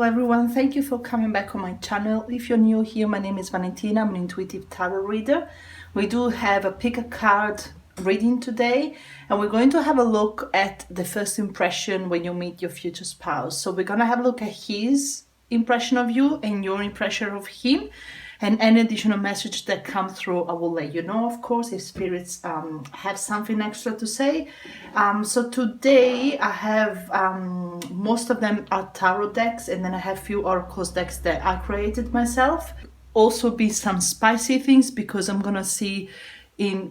everyone, thank you for coming back on my channel. If you're new here, my name is Valentina. I'm an intuitive tarot reader. We do have a pick a card reading today, and we're going to have a look at the first impression when you meet your future spouse. So we're going to have a look at his impression of you and your impression of him, and any additional message that come through I will let you know, of course, if spirits have something extra to say. So today I have most of them are tarot decks, and then I have few oracles decks that I created myself. Also be some spicy things, because I'm gonna see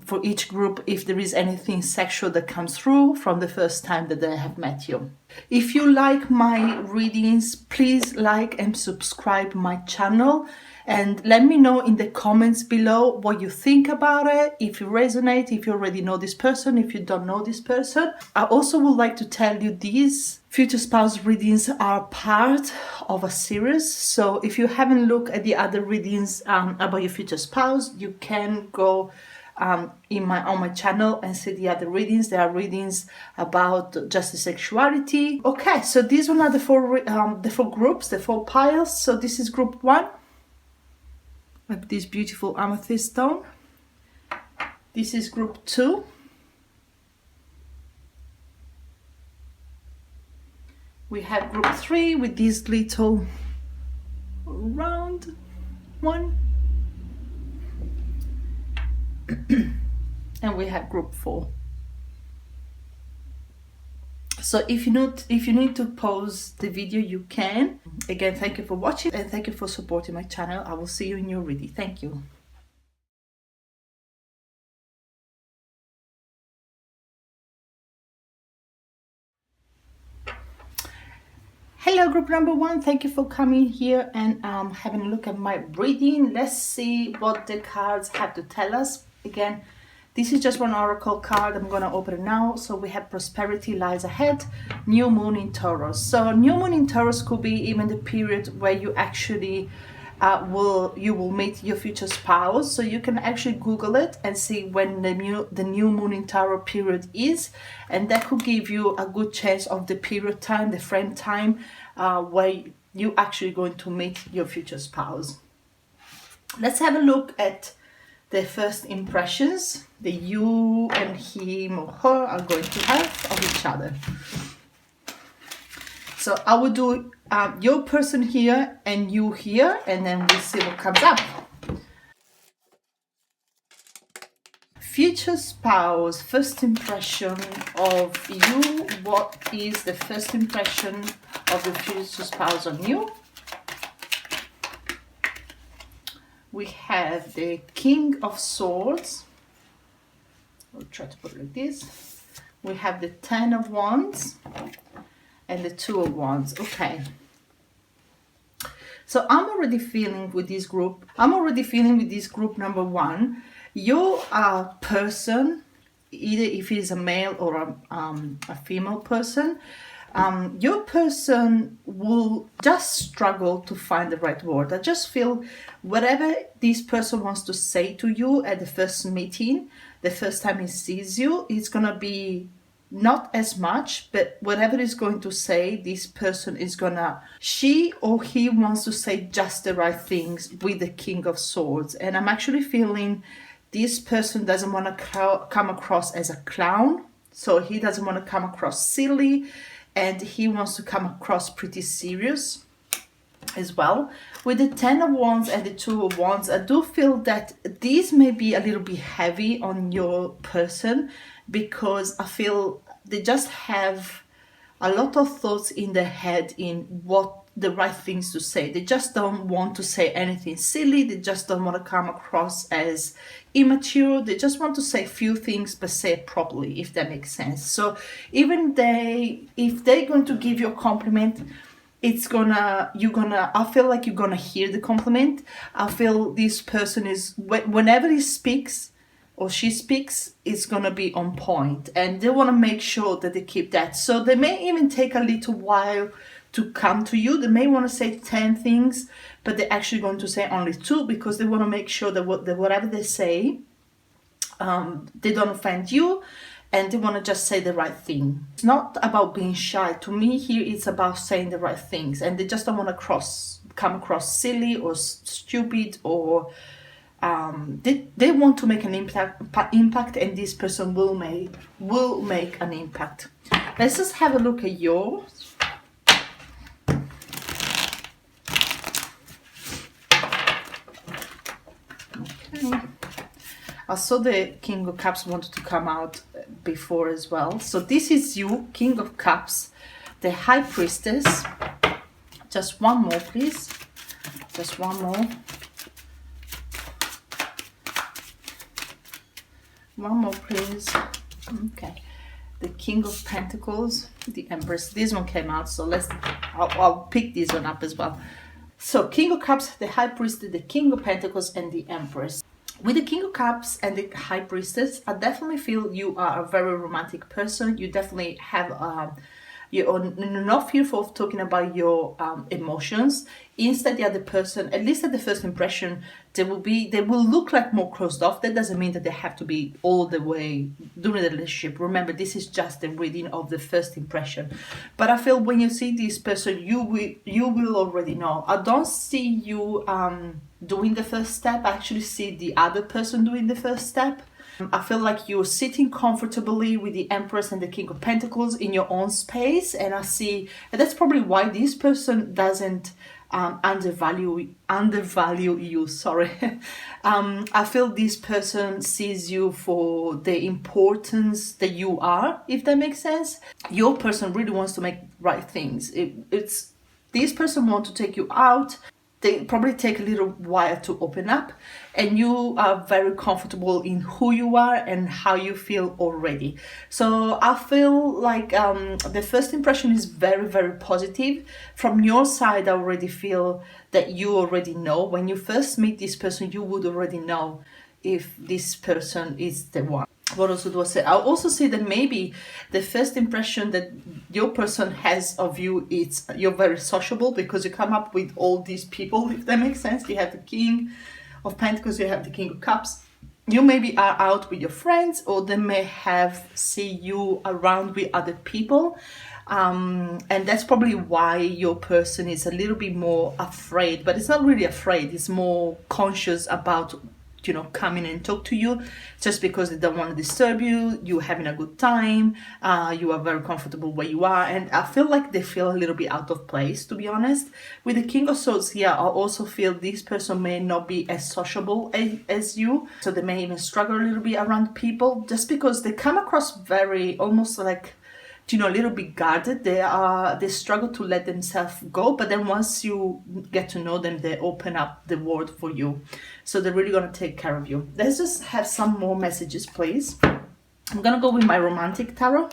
for each group if there is anything sexual that comes through from the first time that they have met you. If you like my readings, please like and subscribe my channel, and let me know in the comments below what you think about it, if you resonate, if you already know this person, if you don't know this person. I also would like to tell you these future spouse readings are part of a series, so if you haven't looked at the other readings about your future spouse, you can go on my channel and see the other readings. There are readings about just the sexuality. Okay, so these one are the four groups, the four piles. So this is group 1 with this beautiful amethyst stone. This is group 2. We have group 3 with this little round one. And we have group 4. So if you need to pause the video, you can. Again, thank you for watching, and thank you for supporting my channel. I will see you in your reading. Thank you. Hello, group number 1. Thank you for coming here and having a look at my reading. Let's see what the cards have to tell us. Again, this is just one oracle card. I'm going to open it now. So we have prosperity lies ahead, new moon in Taurus. So new moon in Taurus could be even the period where you actually will meet your future spouse. So you can actually Google it and see when the new moon in Taurus period is, and that could give you a good chance of the period time, the frame time where you actually going to meet your future spouse. Let's have a look at the first impressions that you and him or her are going to have of each other. So I will do your person here and you here, and then we'll see what comes up. Future spouse, first impression of you. What is the first impression of the future spouse on you? We have the King of Swords. I'll try to put it like this. We have the 10 of Wands and the 2 of Wands. Okay. So I'm already feeling with this group. Number 1. Your person, either if he's a male or a female person, your person will just struggle to find the right word. I just feel whatever this person wants to say to you at the first meeting, the first time he sees you, it's going to be not as much, but whatever he's going to say, this person is gonna, she or he wants to say just the right things with the King of Swords. And I'm actually feeling this person doesn't want to come across as a clown. So he doesn't want to come across silly, and he wants to come across pretty serious as well. With the 10 of Wands and the 2 of Wands, I do feel that these may be a little bit heavy on your person, because I feel they just have a lot of thoughts in their head in what the right things to say. They just don't want to say anything silly. They just don't want to come across as immature. They just want to say few things but say it properly, if that makes sense. So even if they're going to give you a compliment, I feel like you're gonna hear the compliment. I feel this person is, whenever he speaks or she speaks, it's gonna be on point, and they want to make sure that they keep that. So they may even take a little while to come to you. They may want to say 10 things, but they're actually going to say only 2, because they want to make sure that whatever they say, they don't offend you, and they want to just say the right thing. It's not about being shy. To me here, it's about saying the right things, and they just don't want to come across silly or stupid, or they want to make an impact, and this person will make an impact. Let's just have a look at yours. Okay. I saw the King of Cups wanted to come out before as well. So this is you, King of Cups, the High Priestess. Just one more, please. Just one more. One more, please. Okay. The King of Pentacles, the Empress. This one came out, so I'll pick this one up as well. So King of Cups, the High Priestess, the King of Pentacles, and the Empress. With the King of Cups and the High Priestess, I definitely feel you are a very romantic person. You definitely have you're not fearful of talking about your emotions. Instead, the other person, at least at the first impression, they will look like more closed off. That doesn't mean that they have to be all the way during the relationship. Remember, this is just the reading of the first impression. But I feel when you see this person, you will already know. I don't see you doing the first step. I actually see the other person doing the first step. I feel like you're sitting comfortably with the Empress and the King of Pentacles in your own space, and I see, and that's probably why this person doesn't undervalue you. Sorry. I feel this person sees you for the importance that you are, if that makes sense. Your person really wants to make right things. It's this person wants to take you out. They probably take a little while to open up, and you are very comfortable in who you are and how you feel already. So I feel like the first impression is very, very positive. From your side, I already feel that you already know. When you first meet this person, you would already know if this person is the one. What else do I say? I'll also say that maybe the first impression that your person has of you is you're very sociable, because you come up with all these people, if that makes sense. You have the King of Pentacles, you have the King of Cups. You maybe are out with your friends, or they may have see you around with other people. And that's probably why your person is a little bit more afraid, but it's not really afraid. It's more conscious about coming and talk to you, just because they don't want to disturb you. You're having a good time. You are very comfortable where you are, and I feel like they feel a little bit out of place, to be honest. With the King of Swords here, I also feel this person may not be as sociable as you, so they may even struggle a little bit around people, just because they come across very almost like a little bit guarded. They struggle to let themselves go, but then once you get to know them, they open up the world for you. So they're really going to take care of you. Let's just have some more messages, please. I'm going to go with my romantic tarot.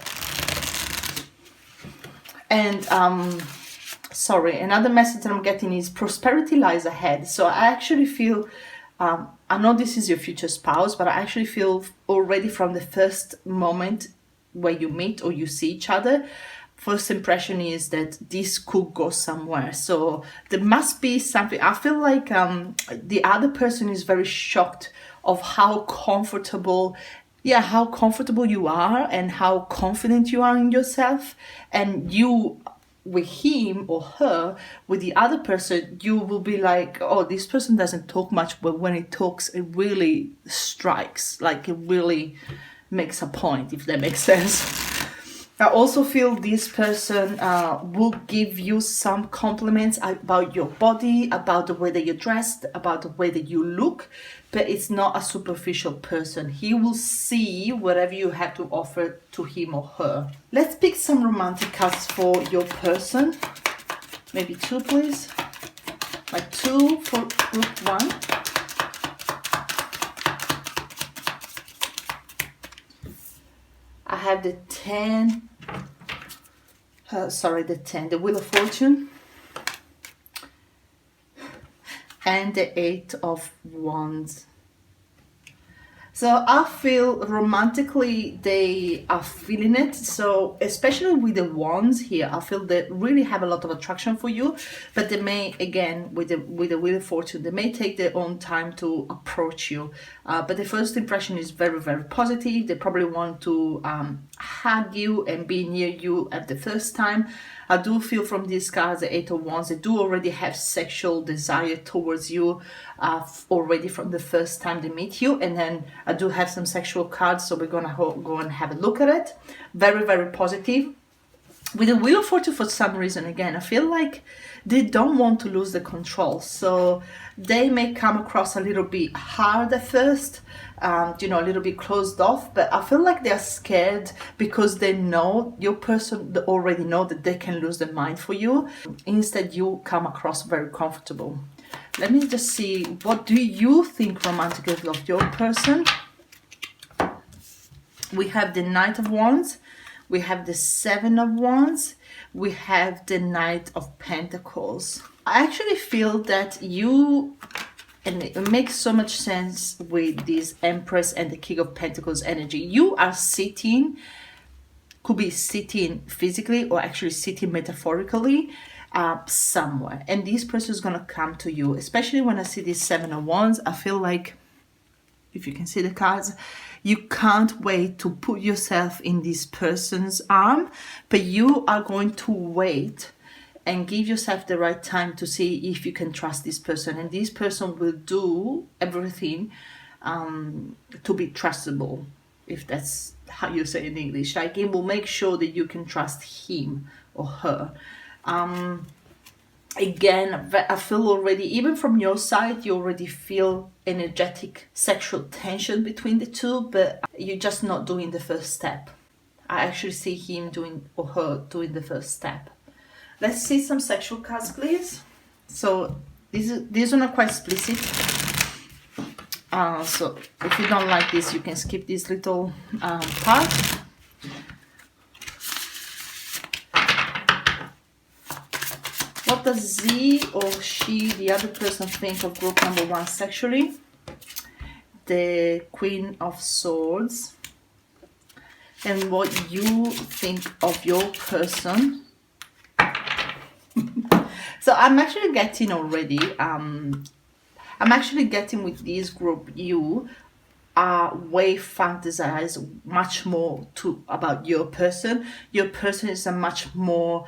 And sorry, another message that I'm getting is prosperity lies ahead. So I actually feel, I know this is your future spouse, but I actually feel already from the first moment where you meet or you see each other, first impression is that this could go somewhere. So there must be something. I feel like the other person is very shocked of how comfortable you are and how confident you are in yourself. And you, with him or her, with the other person, you will be like, oh, this person doesn't talk much, but when it talks, it really strikes, like it really makes a point, if that makes sense. I also feel this person will give you some compliments about your body, about the way that you're dressed, about the way that you look, but it's not a superficial person. He will see whatever you have to offer to him or her. Let's pick some romantic cards for your person. Maybe two, please. Like two for group one. I have the 10, the Wheel of Fortune, and the 8 of Wands. So I feel romantically they are feeling it. So especially with the wands here, I feel they really have a lot of attraction for you. But they may, again, with the Wheel of Fortune, they may take their own time to approach you. But the first impression is very, very positive. They probably want to hug you and be near you at the first time. I do feel from these cards, the Eight of Wands, they do already have sexual desire towards you already from the first time they meet you. And then I do have some sexual cards, so we're gonna go and have a look at it. Very, very positive. With the Wheel of Fortune, for some reason, again, I feel like they don't want to lose the control. So they may come across a little bit hard at first, a little bit closed off, but I feel like they're scared because they know your person, they already know that they can lose their mind for you. Instead, you come across very comfortable. Let me just see, what do you think romantically of your person? We have the Knight of Wands. We have the Seven of Wands. We have the Knight of Pentacles. I actually feel that you, and it makes so much sense with this Empress and the King of Pentacles energy. You are sitting, could be sitting physically or actually sitting metaphorically somewhere. And this person is going to come to you. Especially when I see this Seven of Wands, I feel like, if you can see the cards, you can't wait to put yourself in this person's arm, but you are going to wait and give yourself the right time to see if you can trust this person. And this person will do everything to be trustable, if that's how you say in English. Like, it will make sure that you can trust him or her. Again, I feel already, even from your side, you already feel energetic sexual tension between the two, but you're just not doing the first step. I actually see him doing, or her doing, the first step. Let's see some sexual cards, please. So these one are quite explicit. So if you don't like this, you can skip this little part. What does he or she, the other person, think of group number one sexually? The Queen of Swords. And what you think of your person. So I'm actually getting already, I'm actually getting with this group, you are way fantasize much more about your person. Your person is a much more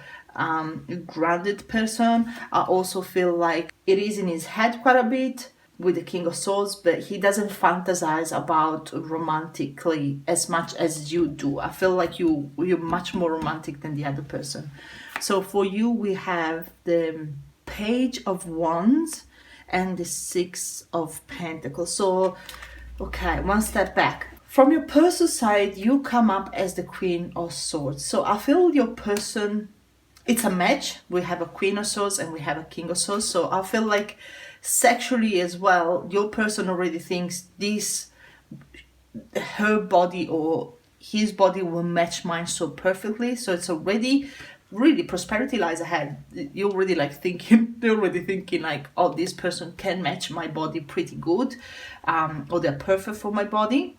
grounded person. I also feel like it is in his head quite a bit with the King of Swords, but he doesn't fantasize about romantically as much as you do. I feel like you're much more romantic than the other person. So for you, we have the Page of Wands and the Six of Pentacles. So, okay, one step back. From your person side, you come up as the Queen of Swords. So I feel your person, it's a match. We have a Queen of Swords and we have a King of Swords. So I feel like sexually as well, your person already thinks her body or his body will match mine so perfectly. So it's already really, prosperity lies ahead. You're already they're already thinking like, oh, this person can match my body pretty good, or they're perfect for my body.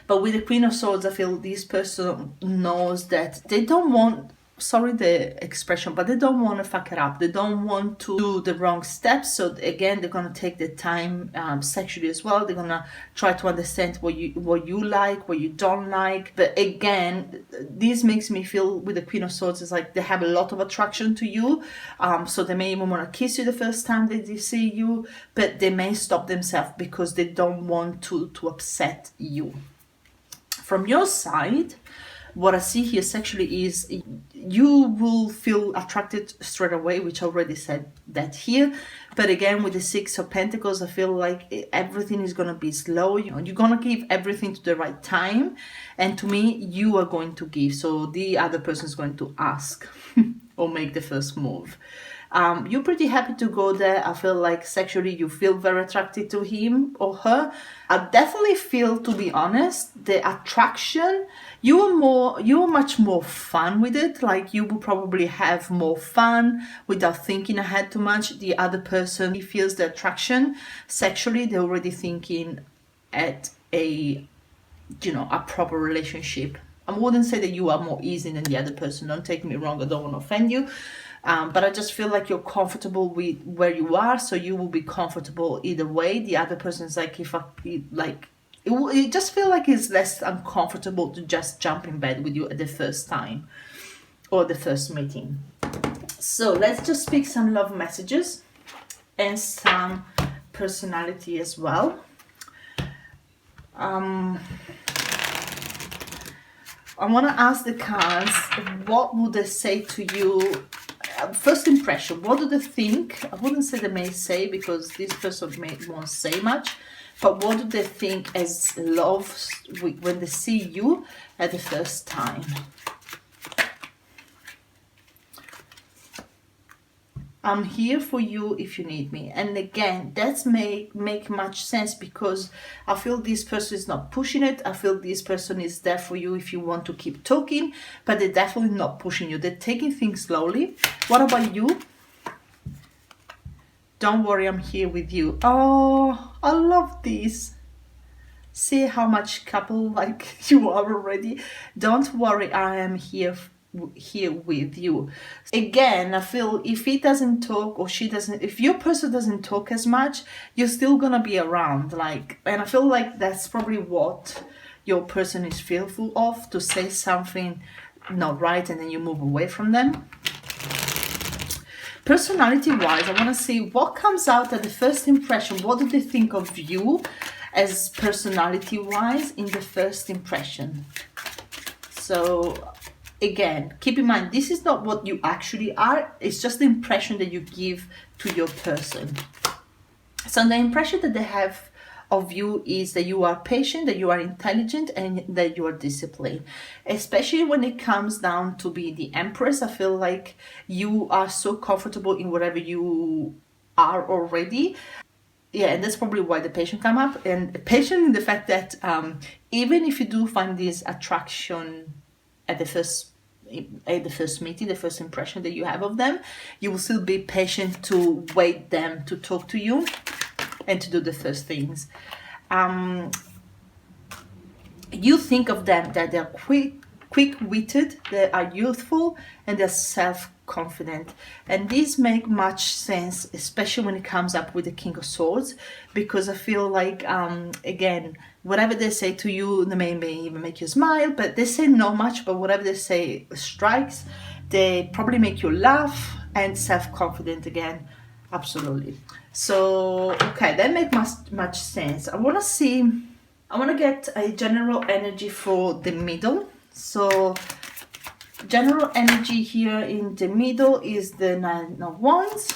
But with the Queen of Swords, I feel this person knows that they don't want, sorry the expression, but they don't want to fuck it up. They don't want to do the wrong steps. So again, they're going to take the time sexually as well. They're going to try to understand what you like, what you don't like. But again, this makes me feel with the Queen of Swords is like they have a lot of attraction to you. So they may even want to kiss you the first time that they see you, but they may stop themselves because they don't want to upset you. From your side, what I see here sexually is you will feel attracted straight away, which I already said that here. But again, with the Six of Pentacles, I feel like everything is going to be slow. You're going to give everything to the right time. And to me, you are going to give. So the other person is going to ask or make the first move. You're pretty happy to go there. I feel like sexually you feel very attracted to him or her. I definitely feel, to be honest, the attraction, you're much more fun with it. Like you will probably have more fun without thinking ahead too much. The other person, he feels the attraction sexually, they're already thinking at a a proper relationship. I wouldn't say that you are more easy than the other person, don't take me wrong, I don't want to offend you, but I just feel like you're comfortable with where you are, so you will be comfortable either way. The other person's like, if I like it just feel like it's less uncomfortable to just jump in bed with you at the first time or the first meeting. So let's just speak some love messages and some personality as well. I want to ask the cards, what would they say to you? First impression, what do they think? I wouldn't say they may say, because this person won't say much, but what do they think as love when they see you at the first time? I'm here for you if you need me. And again, that's make much sense, because I feel this person is not pushing it. I feel this person is there for you if you want to keep talking, but they're definitely not pushing you. They're taking things slowly. What about you? Don't worry, I'm here with you. Oh, I love this. See how much couple like you are already. Don't worry, I am here with you. Again, I feel if he doesn't talk or she doesn't, if your person doesn't talk as much, you're still gonna be around, like, and I feel like that's probably what your person is fearful of, to say something not right and then you move away from them. Personality wise, I want to see what comes out at the first impression. What do they think of you as personality wise in the first impression? So again, keep in mind, this is not what you actually are. It's just the impression that you give to your person. So the impression that they have of you is that you are patient, that you are intelligent, and that you are disciplined. Especially when it comes down to be the Empress, I feel like you are so comfortable in whatever you are already. Yeah, and that's probably why the patient come up. And patient in the fact that even if you do find this attraction at the first meeting, the first impression that you have of them, you will still be patient to wait them to talk to you and to do the first things. You think of them that they're quick-witted, they are youthful, and they're self-confident. And these make much sense, especially when it comes up with the King of Swords, because I feel like, again, whatever they say to you, they may even make you smile, but they say not much, but whatever they say strikes. They probably make you laugh, and self-confident again, absolutely. So, okay, that makes much sense. I want to get a general energy for the middle. So general energy here in the middle is the Nine of Wands,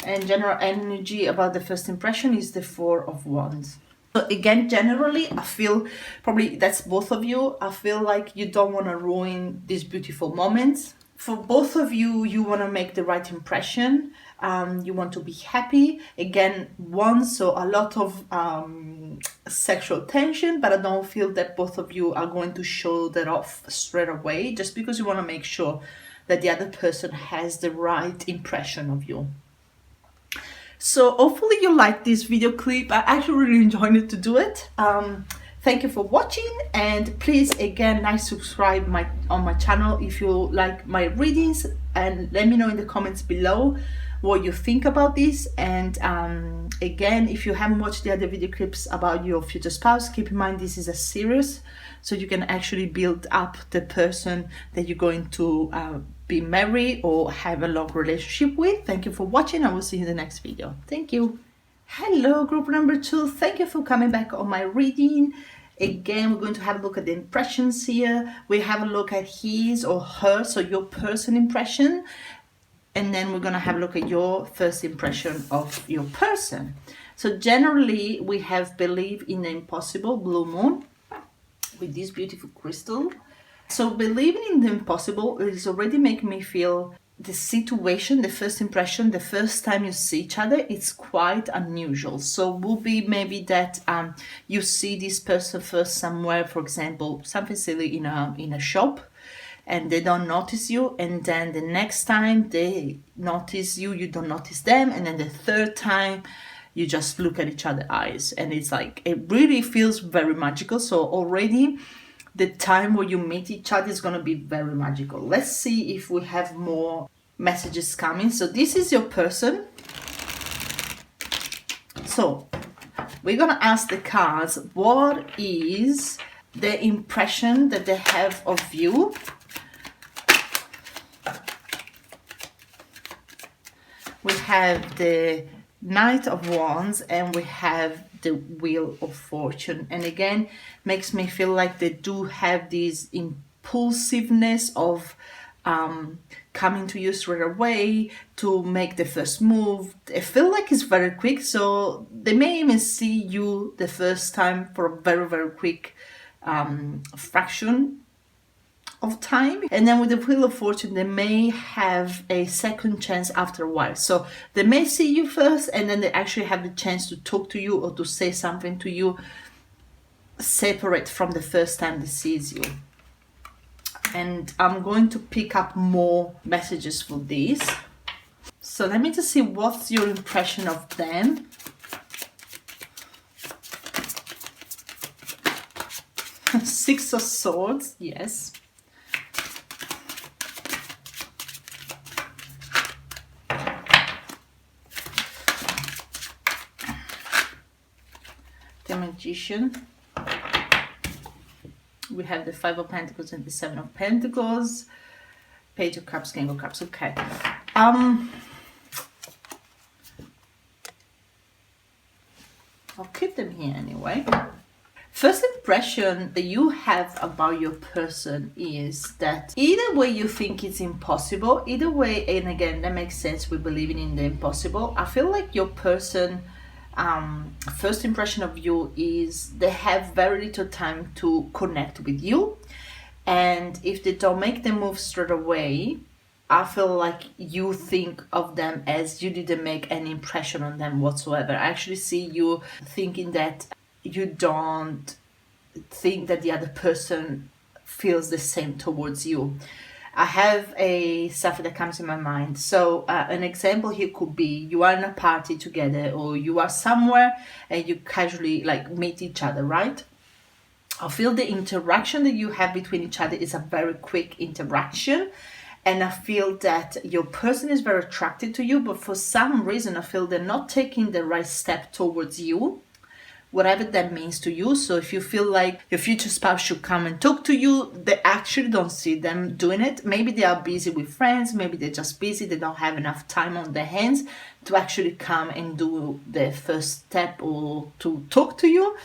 and general energy about the first impression is the Four of Wands. So again, generally, I feel probably that's both of you. I feel like you don't want to ruin these beautiful moments. For both of you, you want to make the right impression. You want to be happy. Again, one, so a lot of sexual tension, but I don't feel that both of you are going to show that off straight away, just because you want to make sure that the other person has the right impression of you. So hopefully you like this video clip. I actually really enjoyed it to do it. Thank you for watching, and please again subscribe on my channel if you like my readings, and let me know in the comments below what you think about this. And again, if you haven't watched the other video clips about your future spouse, keep in mind this is a series, so you can actually build up the person that you're going to be married or have a long relationship with. Thank you for watching. I will see you in the next video. Thank you. Hello, group number 2. Thank you for coming back on my reading. Again, we're going to have a look at the impressions here. We have a look at his or her, so your person impression. And then we're going to have a look at your first impression of your person. So generally, we have believe in the impossible, blue moon, with this beautiful crystal. So believing in the impossible is already making me feel the situation, the first impression, the first time you see each other, it's quite unusual. So will be maybe that you see this person first somewhere, for example, something silly in a shop, and they don't notice you, and then the next time they notice you, you don't notice them, and then the third time you just look at each other's eyes, and it's like, it really feels very magical. So already the time where you meet each other is going to be very magical. Let's see if we have more messages coming. So this is your person. So we're going to ask the cards, what is the impression that they have of you? We have the Knight of Wands and we have the Wheel of Fortune. And again, makes me feel like they do have this impulsiveness of coming to you straight away to make the first move. I feel like it's very quick, so they may even see you the first time for a very, very quick fraction of time, and then with the Wheel of Fortune they may have a second chance after a while. So they may see you first and then they actually have the chance to talk to you or to say something to you separate from the first time they sees you. And I'm going to pick up more messages for this. So let me just see what's your impression of them. Six of Swords, yes. The Magician. We have the Five of Pentacles and the Seven of Pentacles. Page of Cups, King of Cups. Okay. I'll keep them here anyway. First impression that you have about your person is that either way you think it's impossible, either way, and again, that makes sense, we're believing in the impossible. I feel like your person, first impression of you is they have very little time to connect with you. And if they don't make the move straight away, I feel like you think of them as you didn't make any impression on them whatsoever. I actually see you thinking that you don't think that the other person feels the same towards you. I have a stuff that comes in my mind. So an example here could be you are in a party together or you are somewhere and you casually like meet each other, right? I feel the interaction that you have between each other is a very quick interaction. And I feel that your person is very attracted to you, but for some reason I feel they're not taking the right step towards you, whatever that means to you. So if you feel like your future spouse should come and talk to you, they actually don't see them doing it. Maybe they are busy with friends, maybe they're just busy, they don't have enough time on their hands to actually come and do the first step or to talk to you.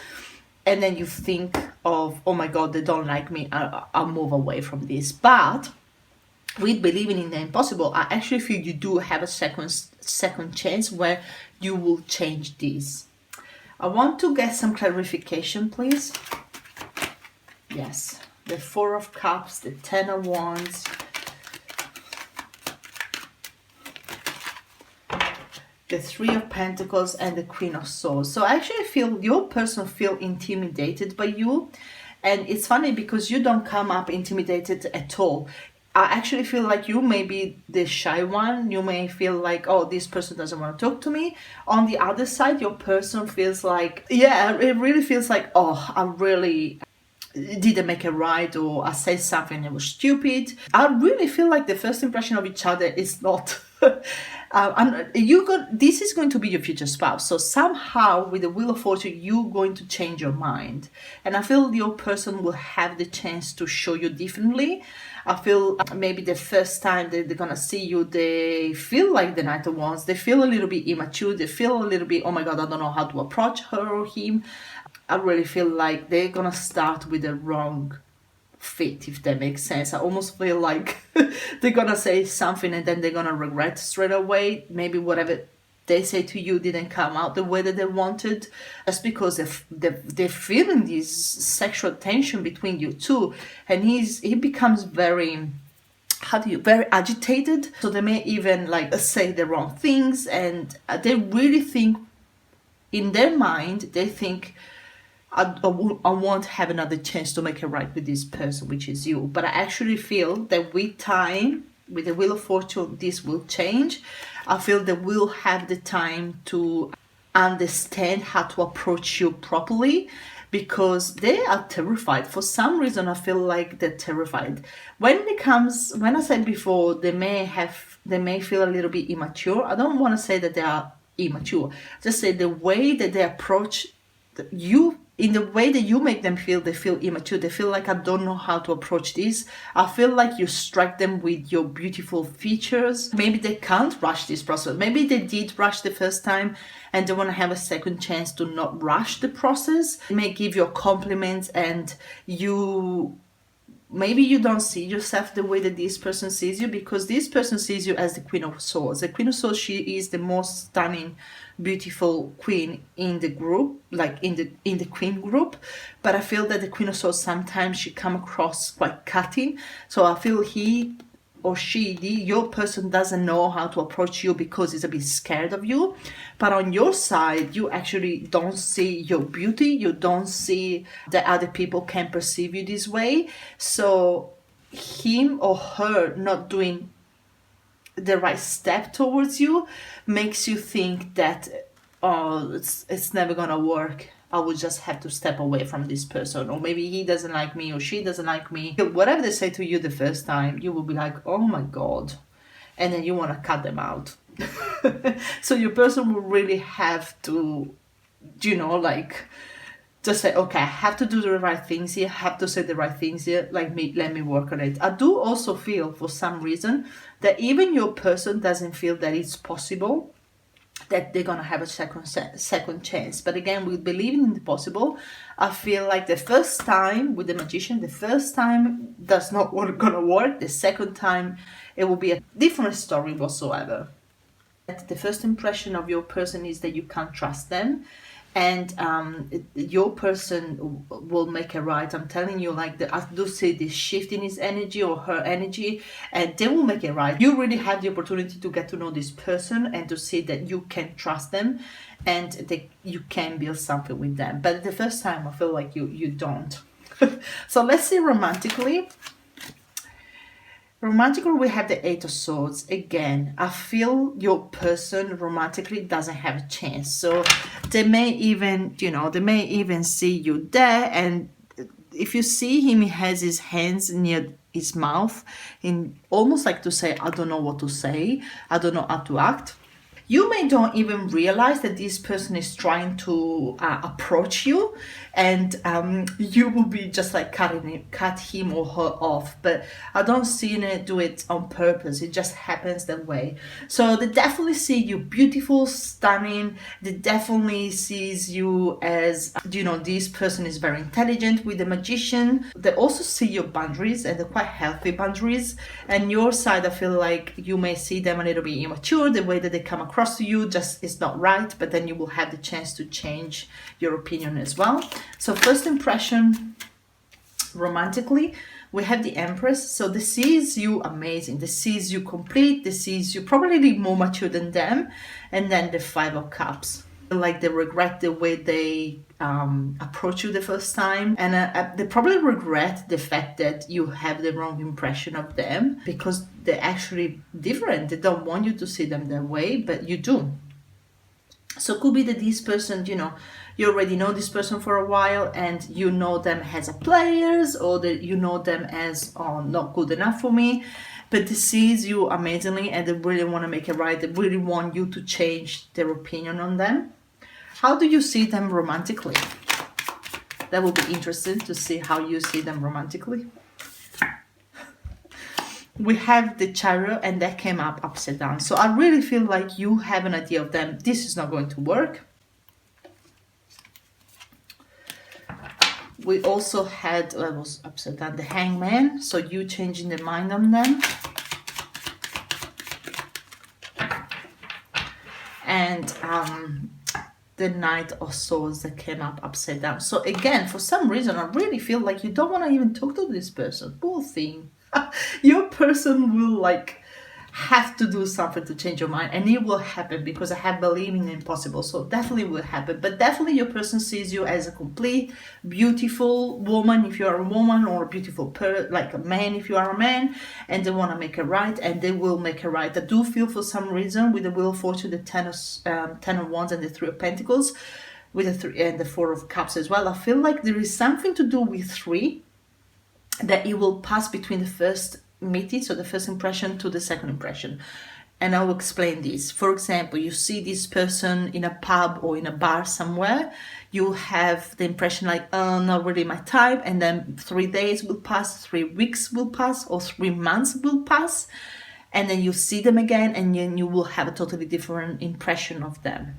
And then you think of, oh my God, they don't like me, I'll move away from this. But with believing in the impossible, I actually feel you do have a second chance where you will change this. I want to get some clarification, please. Yes, the Four of Cups, the Ten of Wands, the Three of Pentacles, and the Queen of Swords. So I actually feel your person feel intimidated by you. And it's funny because you don't come up intimidated at all. I actually feel like you may be the shy one. You may feel like, oh, this person doesn't want to talk to me. On the other side, your person feels like, yeah, it really feels like, oh, I really didn't make it right, or I said something that was stupid. I really feel like the first impression of each other is not... this is going to be your future spouse. So somehow with the Wheel of Fortune, you're going to change your mind. And I feel your person will have the chance to show you differently. I feel maybe the first time they're going to see you, they feel like the Knight of Wands. They feel a little bit immature. They feel a little bit, oh my God, I don't know how to approach her or him. I really feel like they're going to start with the wrong fit, if that makes sense. I almost feel like they're going to say something and then they're going to regret straight away. Maybe whatever they say to you didn't come out the way that they wanted. That's because they're feeling this sexual tension between you two. And he becomes very agitated. So they may even like say the wrong things. And they really think, in their mind, they think, I won't have another chance to make it right with this person, which is you. But I actually feel that with time, with the Wheel of Fortune, this will change. I feel that we'll have the time to understand how to approach you properly, because they are terrified. For some reason, I feel like they're terrified. When I said before, they may feel a little bit immature. I don't want to say that they are immature. Just say the way that they approach you, in the way that you make them feel, they feel immature. They feel like, I don't know how to approach this. I feel like you strike them with your beautiful features. Maybe they can't rush this process. Maybe they did rush the first time and they want to have a second chance to not rush the process. They may give you compliments, and maybe you don't see yourself the way that this person sees you, because this person sees you as the Queen of Swords. The Queen of Swords, she is the most stunning, beautiful queen in the group, like in the queen group. But I feel that the Queen of Swords, sometimes she come across quite cutting. So I feel he or she, your person, doesn't know how to approach you because he's a bit scared of you. But on your side, you actually don't see your beauty. You don't see that other people can perceive you this way. So him or her not doing the right step towards you makes you think that, oh, it's never gonna work. I would just have to step away from this person, or maybe he doesn't like me or she doesn't like me. Whatever they say to you the first time, you will be like, oh my God. And then you want to cut them out. So your person will really have to, just say, okay, I have to do the right things here, I have to say the right things here, let me work on it. I do also feel, for some reason, that even your person doesn't feel that it's possible that they're gonna have a second chance. But again, with believing in the possible, I feel like the first time with the magician, the first time that's not gonna work. The second time, it will be a different story whatsoever. The first impression of your person is that you can't trust them, and your person will make it right. I'm telling you, I do see this shift in his energy or her energy, and they will make it right. You really have the opportunity to get to know this person and to see that you can trust them, and you can build something with them. But the first time, I feel like you don't. So let's see romantically. Romantically, we have the Eight of Swords. Again, I feel your person romantically doesn't have a chance. So they may even see you there. And if you see him, he has his hands near his mouth, in almost like to say, I don't know what to say. I don't know how to act. You may don't even realize that this person is trying to approach you, and you will be just like cut him or her off. But I don't see it do it on purpose. It just happens that way. So they definitely see you beautiful, stunning. They definitely sees you as, this person is very intelligent. With the magician, they also see your boundaries, and they're quite healthy boundaries. And your side, I feel like you may see them a little bit immature. The way that they come across to you just is not right, but then you will have the chance to change your opinion as well. So first impression romantically, we have the Empress. So this sees you amazing, this sees you complete, this sees you probably more mature than them. And then the Five of Cups, like they regret the way they approach you the first time, and they probably regret the fact that you have the wrong impression of them, because they're actually different. They don't want you to see them that way, but you do. So it could be that this person, you already know this person for a while, and you know them as a players, or that you know them as, oh, not good enough for me. But they sees you amazingly, and they really want to make it right. They really want you to change their opinion on them. How do you see them romantically? That will be interesting to see how you see them romantically. We have the Chariot, and that came up upside down. So I really feel like you have an idea of them. This is not going to work. We also had, was upside down, the Hangman. So you changing the mind on them. And the Knight of Swords that came up upside down. So again, for some reason, I really feel like you don't want to even talk to this person. Poor thing. Your person will have to do something to change your mind, and it will happen, because I have believed in the impossible. So definitely will happen. But definitely your person sees you as a complete beautiful woman if you are a woman, or a beautiful like a man if you are a man, and they want to make it right, and they will make it right. I do feel for some reason with the Wheel of Fortune, the ten of Wands and the Three of Pentacles, with the three and the Four of Cups as well, I feel like there is something to do with three, that it will pass between the first meeting, so the first impression, to the second impression. And I will explain this. For example, you see this person in a pub or in a bar somewhere, you have the impression like, oh, not really my type, and then 3 days will pass, 3 weeks will pass, or 3 months will pass, and then you see them again, and then you will have a totally different impression of them.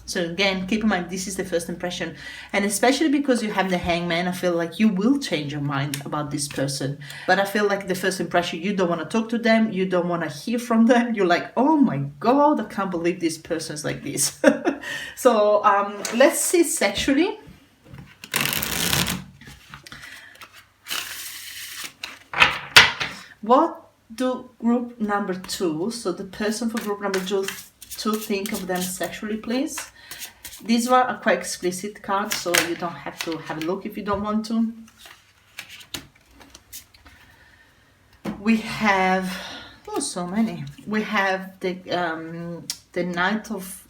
So again, keep in mind, this is the first impression. And especially because you have the Hangman, I feel like you will change your mind about this person. But I feel like the first impression, you don't want to talk to them, you don't want to hear from them. You're like, oh my God, I can't believe this person's like this. So let's see sexually. What do group number 2, so the person for group number 2 think of them sexually, please? These are quite explicit cards, so you don't have to have a look if you don't want to. We have, oh, so many. We have the Knight of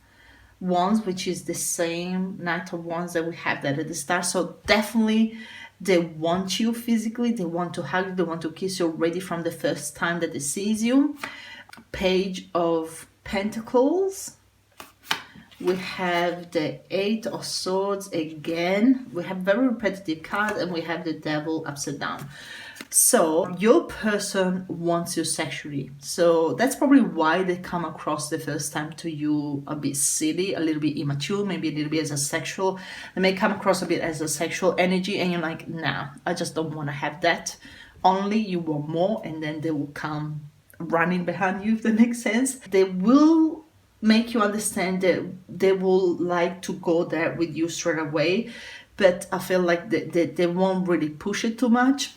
Wands, which is the same Knight of Wands that we have that at the start. So definitely they want you physically, they want to hug you, they want to kiss you already from the first time that they sees you. Page of Pentacles. We have the Eight of Swords again. We have very repetitive cards, and we have the Devil upside down. So your person wants you sexually. So that's probably why they come across the first time to you a bit silly, a little bit immature, maybe a little bit as a sexual. They may come across a bit as a sexual energy, and you're like, nah, I just don't want to have that. Only you want more, and then they will come running behind you, if that makes sense. They will make you understand that they will like to go there with you straight away, but I feel like they won't really push it too much.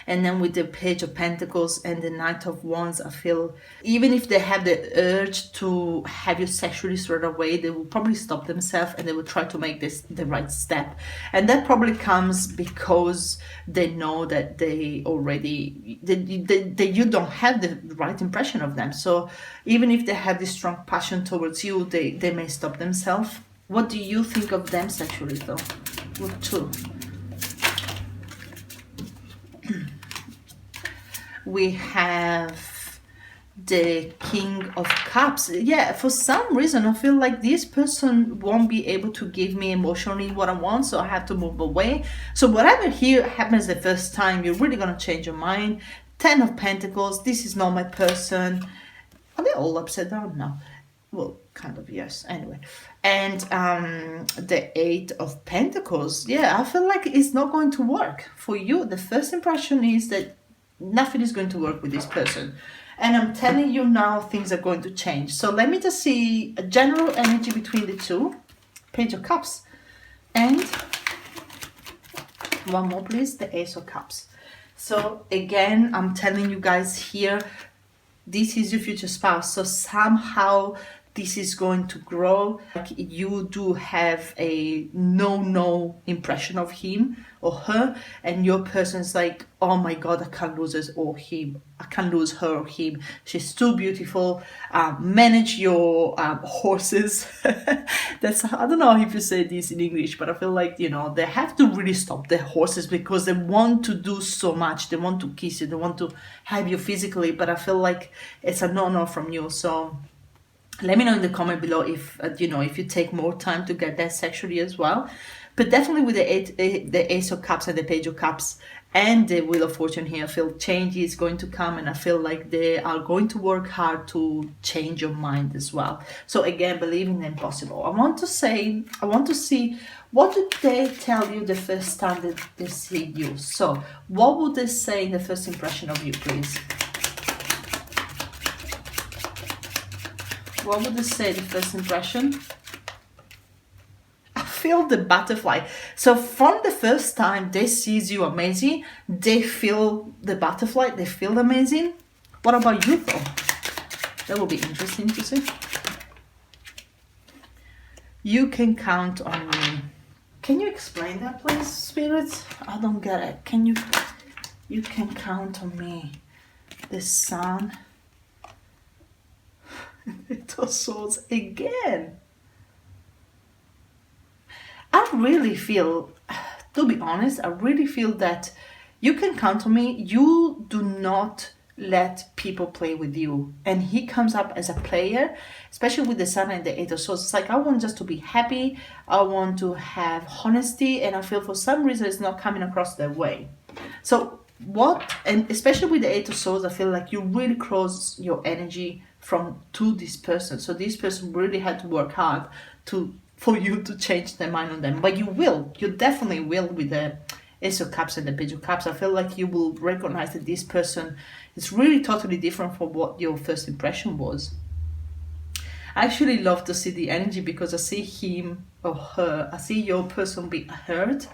And then with the Page of Pentacles and the Knight of Wands, I feel even if they have the urge to have you sexually straight away, they will probably stop themselves, and they will try to make this the right step. And that probably comes because they know that they already, that you don't have the right impression of them. So even if they have this strong passion towards you, they may stop themselves. What do you think of them sexually though? Group 2. We have the King of Cups. Yeah, for some reason I feel like this person won't be able to give me emotionally what I want, so I have to move away. So whatever here happens the first time, you're really gonna change your mind. 10 of Pentacles, this is not my person. Are they all upside down now? Well, kind of, yes, anyway. And the Eight of Pentacles, yeah, I feel like it's not going to work for you. The first impression is that nothing is going to work with this person, and I'm telling you now, things are going to change. So let me just see a general energy between the two. Page of Cups, and one more please, the Ace of Cups. So again, I'm telling you guys here, this is your future spouse, so somehow this is going to grow. Like you do have a no impression of him or her, and your person's like, oh my God, I can't lose her or him. I can't lose her or him. She's too beautiful. Manage your horses. That's, I don't know if you say this in English, but I feel like, you know, they have to really stop their horses because they want to do so much. They want to kiss you. They want to have you physically, but I feel like it's a no from you. So let me know in the comment below if you know, if you take more time to get that sexually as well. But definitely with the Ace of Cups and the Page of Cups and the Wheel of Fortune here, I feel change is going to come, and I feel like they are going to work hard to change your mind as well. So again, believe in the impossible. I want to see, what did they tell you the first time that they see you? So what would they say in the first impression of you, please? What would they say the first impression? I feel the butterfly. So from the first time they sees you amazing, they feel the butterfly, they feel amazing. What about you though? That will be interesting to see. You can count on me. Can you explain that, please, spirits? I don't get it. Can you? You can count on me. The sun. Little swords again. I really feel, to be honest, I really feel that you can count on me. You do not let people play with you. And he comes up as a player, especially with the Sun and the Eight of Swords. It's like, I want just to be happy. I want to have honesty. And I feel for some reason it's not coming across that way. So and especially with the Eight of Swords, I feel like you really cross your energy to this person. So this person really had to work hard for you to change their mind on them. But you definitely will with the Ace of Cups and the Page of Cups. I feel like you will recognize that this person is really totally different from what your first impression was. I actually love to see the energy because I see him or her, I see your person be hurt,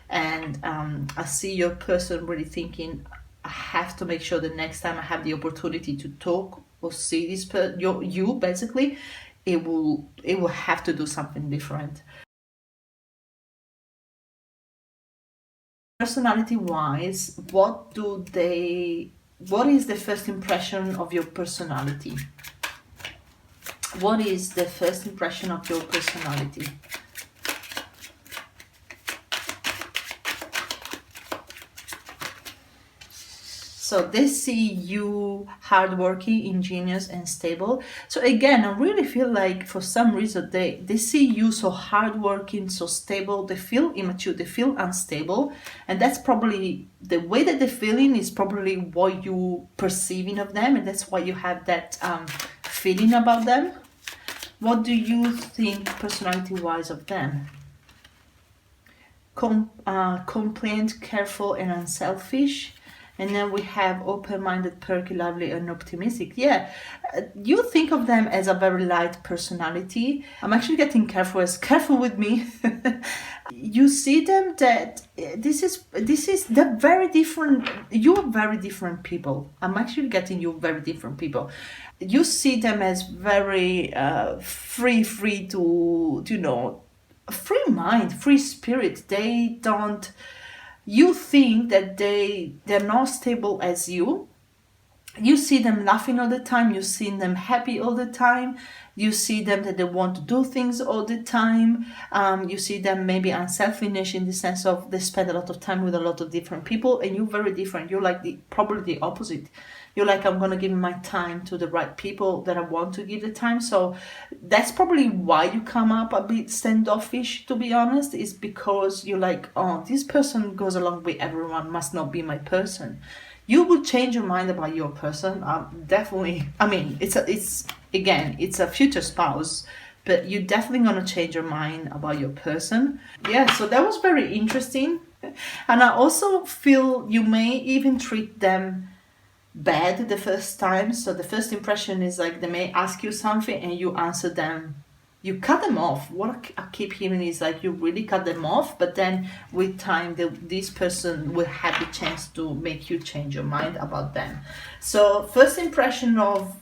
and I see your person really thinking, I have to make sure the next time I have the opportunity to talk or see this you basically, it will have to do something different. Personality wise, what is the first impression of your personality? What is the first impression of your personality? So they see you hardworking, ingenious, and stable. So again, I really feel like for some reason they see you so hardworking, so stable. They feel immature, they feel unstable, and that's probably the way that they're feeling is probably what you perceiving of them, and that's why you have that feeling about them. What do you think personality-wise of them? Compliant, careful, and unselfish. And then we have open-minded, perky, lovely, and optimistic. Yeah, you think of them as a very light personality. I'm actually getting careful with me. You see them that they're very different. You are very different people. I'm actually getting you very different people. You see them as very free to, free mind, free spirit. They don't. You think that they're not stable as you. You see them laughing all the time. You see them happy all the time. You see them that they want to do things all the time. You see them maybe unselfish in the sense of they spend a lot of time with a lot of different people, and you're very different. You're like probably the opposite. You're like, I'm going to give my time to the right people that I want to give the time. So that's probably why you come up a bit standoffish, to be honest, is because you're like, oh, this person goes along with everyone, must not be my person. You will change your mind about your person. Definitely. I mean, it's a future spouse, but you're definitely going to change your mind about your person. Yeah, so that was very interesting. And I also feel you may even treat them bad the first time. So the first impression is like they may ask you something and you answer them, you cut them off. What I keep hearing is like you really cut them off, but then with time this person will have the chance to make you change your mind about them. So first impression of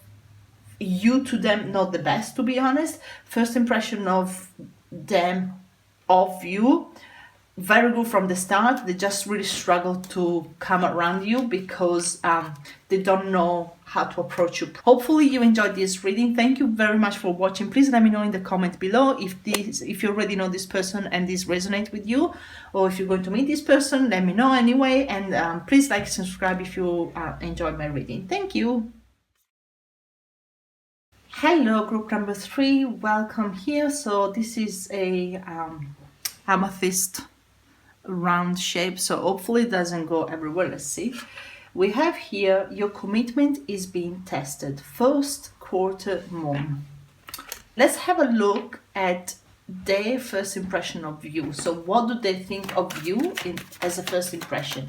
you to them, not the best, to be honest. First impression of them of you, very good from the start. They just really struggle to come around you because they don't know how to approach you. Hopefully you enjoyed this reading. Thank you very much for watching. Please let me know in the comment below if you already know this person and this resonates with you, or if you're going to meet this person. Let me know anyway, and please like and subscribe if you enjoyed my reading. Thank you. Hello, group number 3, welcome here. So this is a amethyst round shape, so hopefully it doesn't go everywhere. Let's see. We have here, your commitment is being tested, first quarter moon. Let's have a look at their first impression of you. So what do they think of you as a first impression?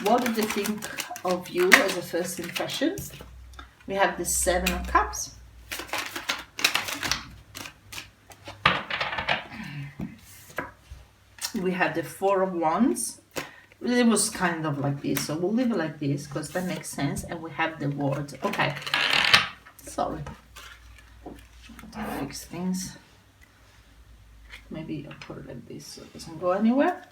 What do they think of you as a first impression? We have the 7 of Cups. We have the 4 of Wands, It was kind of like this, so we'll leave it like this because that makes sense, and we have the words. Okay, sorry, to fix things. Maybe I'll put it like this so it doesn't go anywhere.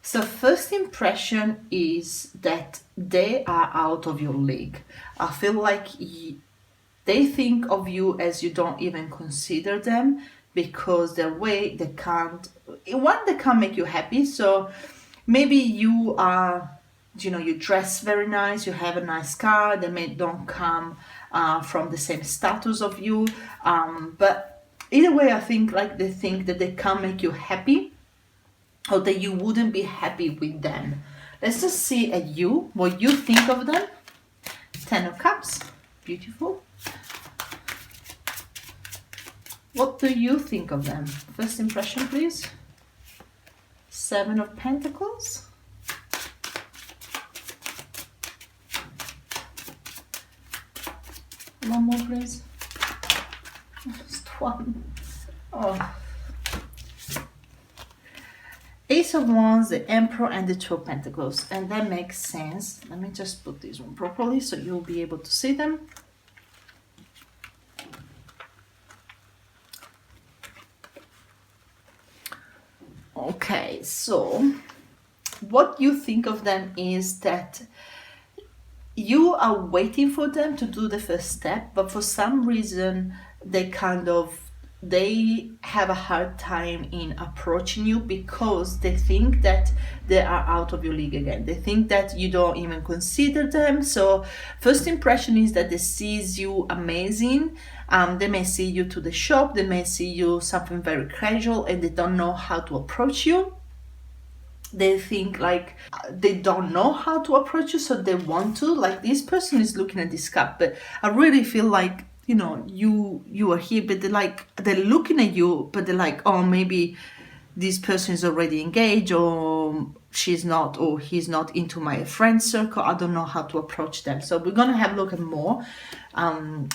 So first impression is that they are out of your league. I feel like they think of you as you don't even consider them, because the way they can't make you happy. So maybe you are, you dress very nice, you have a nice car, they don't come from the same status of you, but either way, I think like they think that they can't make you happy, or that you wouldn't be happy with them. Let's just see at you, what you think of them. 10 of Cups, beautiful. What do you think of them? First impression, please. 7 of Pentacles. One more, please. Just one. Oh. Ace of Wands, the Emperor, and the 2 of Pentacles. And that makes sense. Let me just put this one properly so you'll be able to see them. Okay, so what you think of them is that you are waiting for them to do the first step, but for some reason they have a hard time in approaching you, because they think that they are out of your league again. They think that you don't even consider them. So first impression is that they sees you amazing. They may see you to the shop, they may see you something very casual, and they don't know how to approach you. They think like they don't know how to approach you, so they want to. Like, this person is looking at this cup, but I really feel like, you are here, but they're looking at you, but they're like, oh, maybe this person is already engaged, or she's not, or he's not into my friend circle. I don't know how to approach them. So we're gonna have a look at more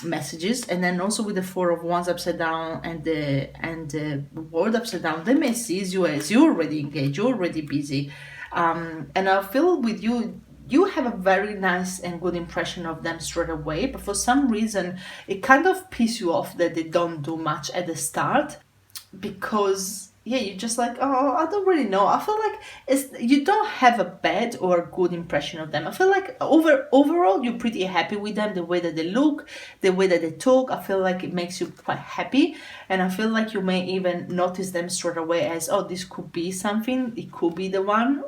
messages. And then also with the 4 of Wands upside down and the World upside down, they may see you as you're already engaged, you're already busy, and I feel with you have a very nice and good impression of them straight away, but for some reason it kind of pisses you off that they don't do much at the start, because you're just like, oh, I don't really know. I feel like you don't have a bad or a good impression of them. I feel like overall you're pretty happy with them, the way that they look, the way that they talk. I feel like it makes you quite happy, and I feel like you may even notice them straight away as, oh, this could be something, it could be the one,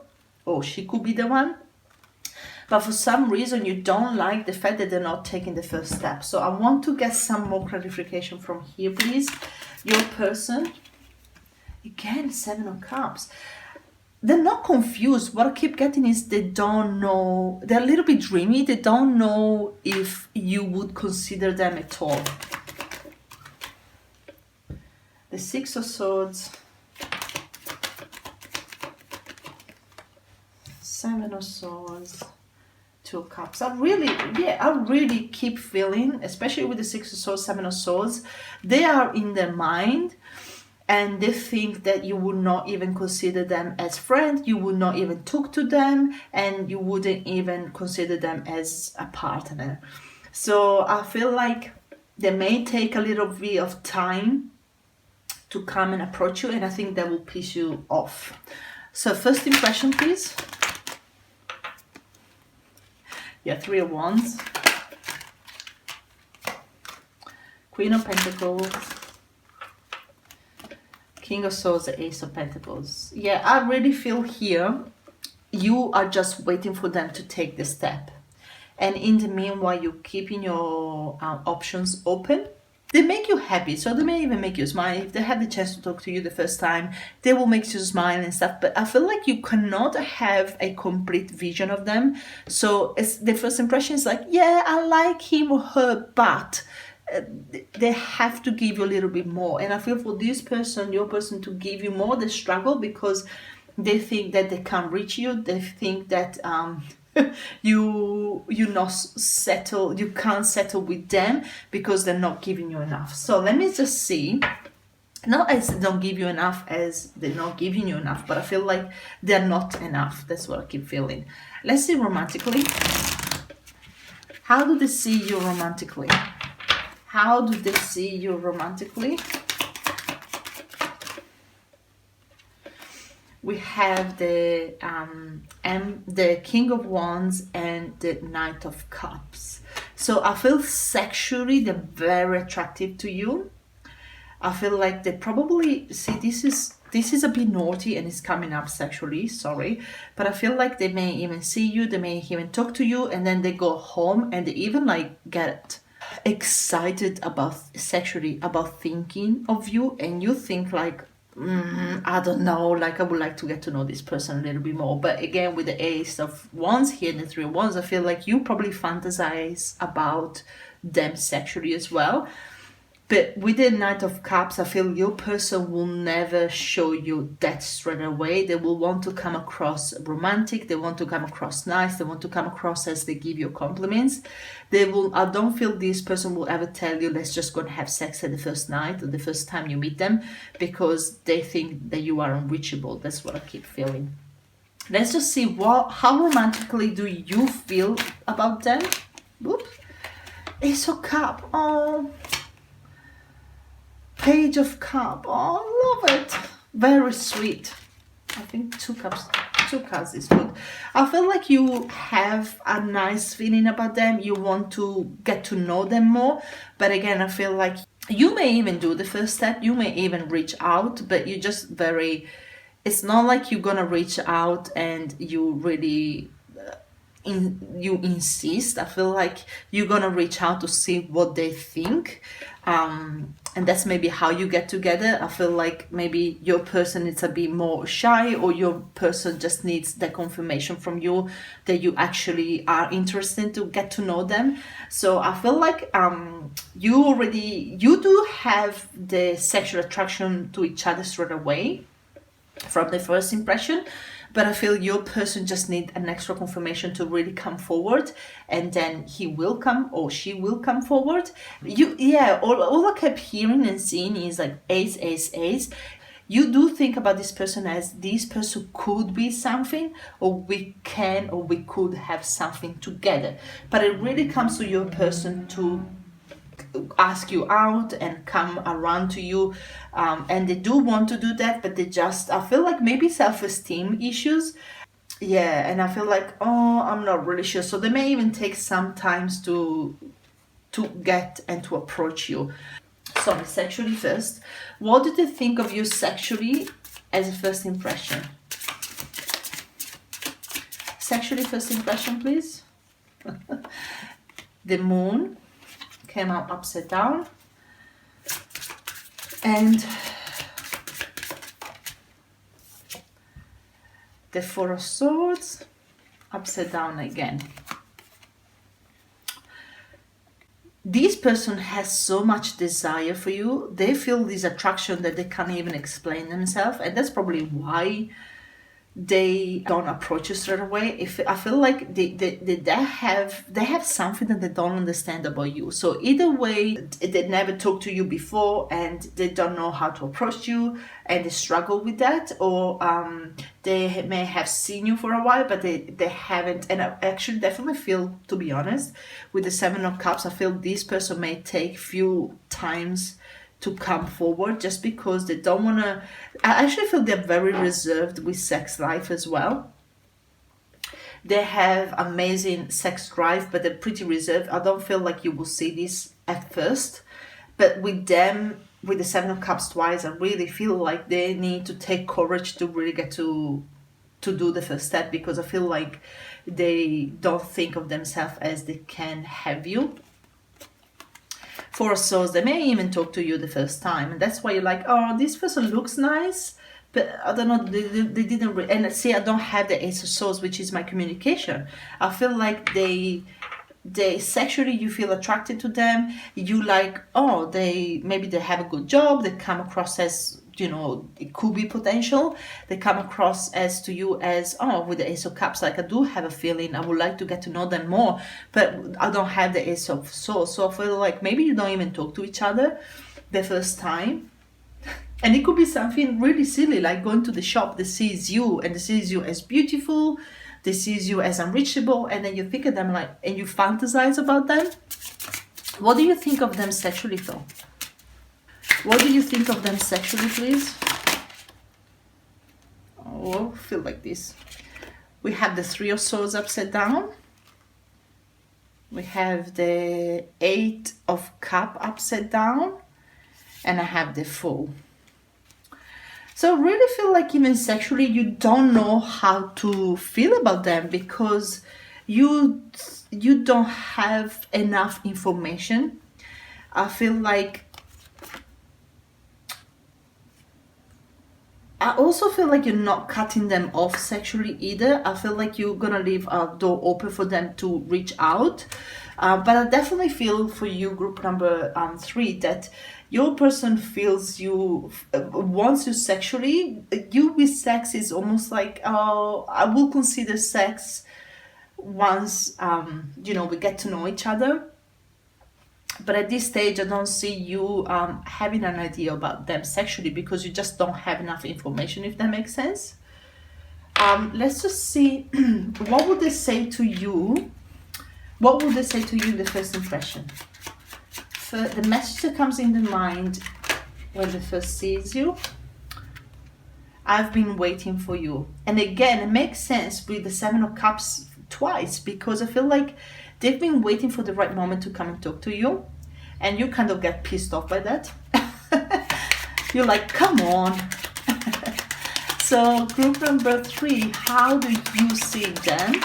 or she could be the one. But for some reason you don't like the fact that they're not taking the first step. So I want to get some more clarification from here, please. Your person, again, 7 of Cups. They're not confused. What I keep getting is they don't know. They're a little bit dreamy. They don't know if you would consider them at all. The 6 of Swords. 7 of Swords. 2 of Cups. I really keep feeling, especially with the 6 of Swords, 7 of Swords, they are in their mind, and they think that you would not even consider them as friends, you would not even talk to them, and you wouldn't even consider them as a partner. So I feel like they may take a little bit of time to come and approach you, and I think that will piss you off. So first impression, please. 3 of Wands, Queen of Pentacles, King of Swords, the Ace of Pentacles. I really feel here you are just waiting for them to take the step, and in the meanwhile you're keeping your options open. They make you happy, so they may even make you smile. If they have the chance to talk to you the first time, they will make you smile and stuff. But I feel like you cannot have a complete vision of them. So the first impression is like, yeah, I like him or her, but they have to give you a little bit more. And I feel for this person, your person, to give you more, they struggle because they think that they can't reach you. They think that you can't settle with them because they're not giving you enough. So let me just see not as they don't give you enough as they're not giving you enough, but I feel like they're not enough. That's what I keep feeling. Let's see romantically. How do they see you romantically? How do they see you romantically? We have the King of Wands and the Knight of Cups. So I feel sexually they're very attractive to you. I feel like they probably see this is a bit naughty and it's coming up sexually, sorry, but I feel like they may even see you, they may even talk to you, and then they go home and they even like get excited about sexually, about thinking of you, and you think like, I don't know, like I would like to get to know this person a little bit more. But again, with the Ace of Wands here and the Three of Wands, I feel like you probably fantasize about them sexually as well. But with the Knight of Cups, I feel your person will never show you that straight away. They will want to come across romantic. They want to come across nice. They want to come across as they give you compliments. I don't feel this person will ever tell you, let's just go and have sex at the first night or the first time you meet them, because they think that you are unreachable. That's what I keep feeling. Let's just see how romantically do you feel about them. Oops. Ace of Cup. Oh. Page of Cup. Oh, I love it. Very sweet. I think two cards is good. I feel like you have a nice feeling about them. You want to get to know them more. But again, I feel like you may even do the first step. You may even reach out, but you're just it's not like you're gonna reach out and you really you insist. I feel like you're gonna reach out to see what they think, and that's maybe how you get together. I feel like maybe your person is a bit more shy, or your person just needs the confirmation from you that you actually are interested to get to know them. So I feel like you do have the sexual attraction to each other straight away from the first impression, but I feel your person just need an extra confirmation to really come forward, and then he will come or she will come forward. All I kept hearing and seeing is like ace, ace, ace. You do think about this person as this person could be something, or we could have something together, but it really comes to your person to ask you out and come around to you, and they do want to do that, but I feel like maybe self-esteem issues, and I feel like, I'm not really sure, so they may even take some times to get and to approach you. Sorry, sexually first, what did they think of you sexually as a first impression? Sexually first impression, please. The Moon came out upside down, and the Four of Swords upside down again. This person has so much desire for you. They feel this attraction that they can't even explain themselves, and that's probably why they don't approach you straight away. I feel like they have something that they don't understand about you. So either way, they never talked to you before and they don't know how to approach you, and they struggle with that, or they may have seen you for a while but they haven't. And I actually definitely feel, to be honest, with the Seven of Cups, I feel this person may take few times to come forward, just because they don't want to. I actually feel they're very reserved with sex life as well. They have amazing sex drive, but they're pretty reserved. I don't feel like you will see this at first, but with them, with the Seven of Cups twice, I really feel like they need to take courage to really get to do the first step, because I feel like they don't think of themselves as they can have you. Four of Swords, they may even talk to you the first time, and that's why you're like, oh, this person looks nice, but I don't know, they didn't and see, I don't have the Ace of Swords, which is my communication. I feel like they sexually, you feel attracted to them, you like, maybe they have a good job, they come across as, it could be potential, they come across as to you as, with the Ace of Cups, like, I do have a feeling, I would like to get to know them more, but I don't have the Ace of Swords, so I feel like maybe you don't even talk to each other the first time, And it could be something really silly, like going to the shop that sees you and sees you as beautiful, they sees you as unreachable, and then you think of them like, and you fantasize about them. What do you think of them sexually, though? What do you think of them sexually, please? Oh, feel like this. We have the Three of Swords upside down. We have the Eight of Cups upside down. And I have the Fool. So I really feel like even sexually you don't know how to feel about them because you don't have enough information. I feel like I also feel like you're not cutting them off sexually either. I feel like you're gonna leave a door open for them to reach out. But I definitely feel for you, group number 3, that your person feels you, wants you sexually. You with sex is almost like, I will consider sex once, we get to know each other. But at this stage, I don't see you having an idea about them sexually because you just don't have enough information, if that makes sense. Let's just see, what would they say to you? What would they say to you in the first impression? So the message that comes in the mind when they first sees you, I've been waiting for you. And again, it makes sense with the Seven of Cups twice because I feel like they've been waiting for the right moment to come and talk to you, and you kind of get pissed off by that. You're like, come on. So group number 3, how do you see them?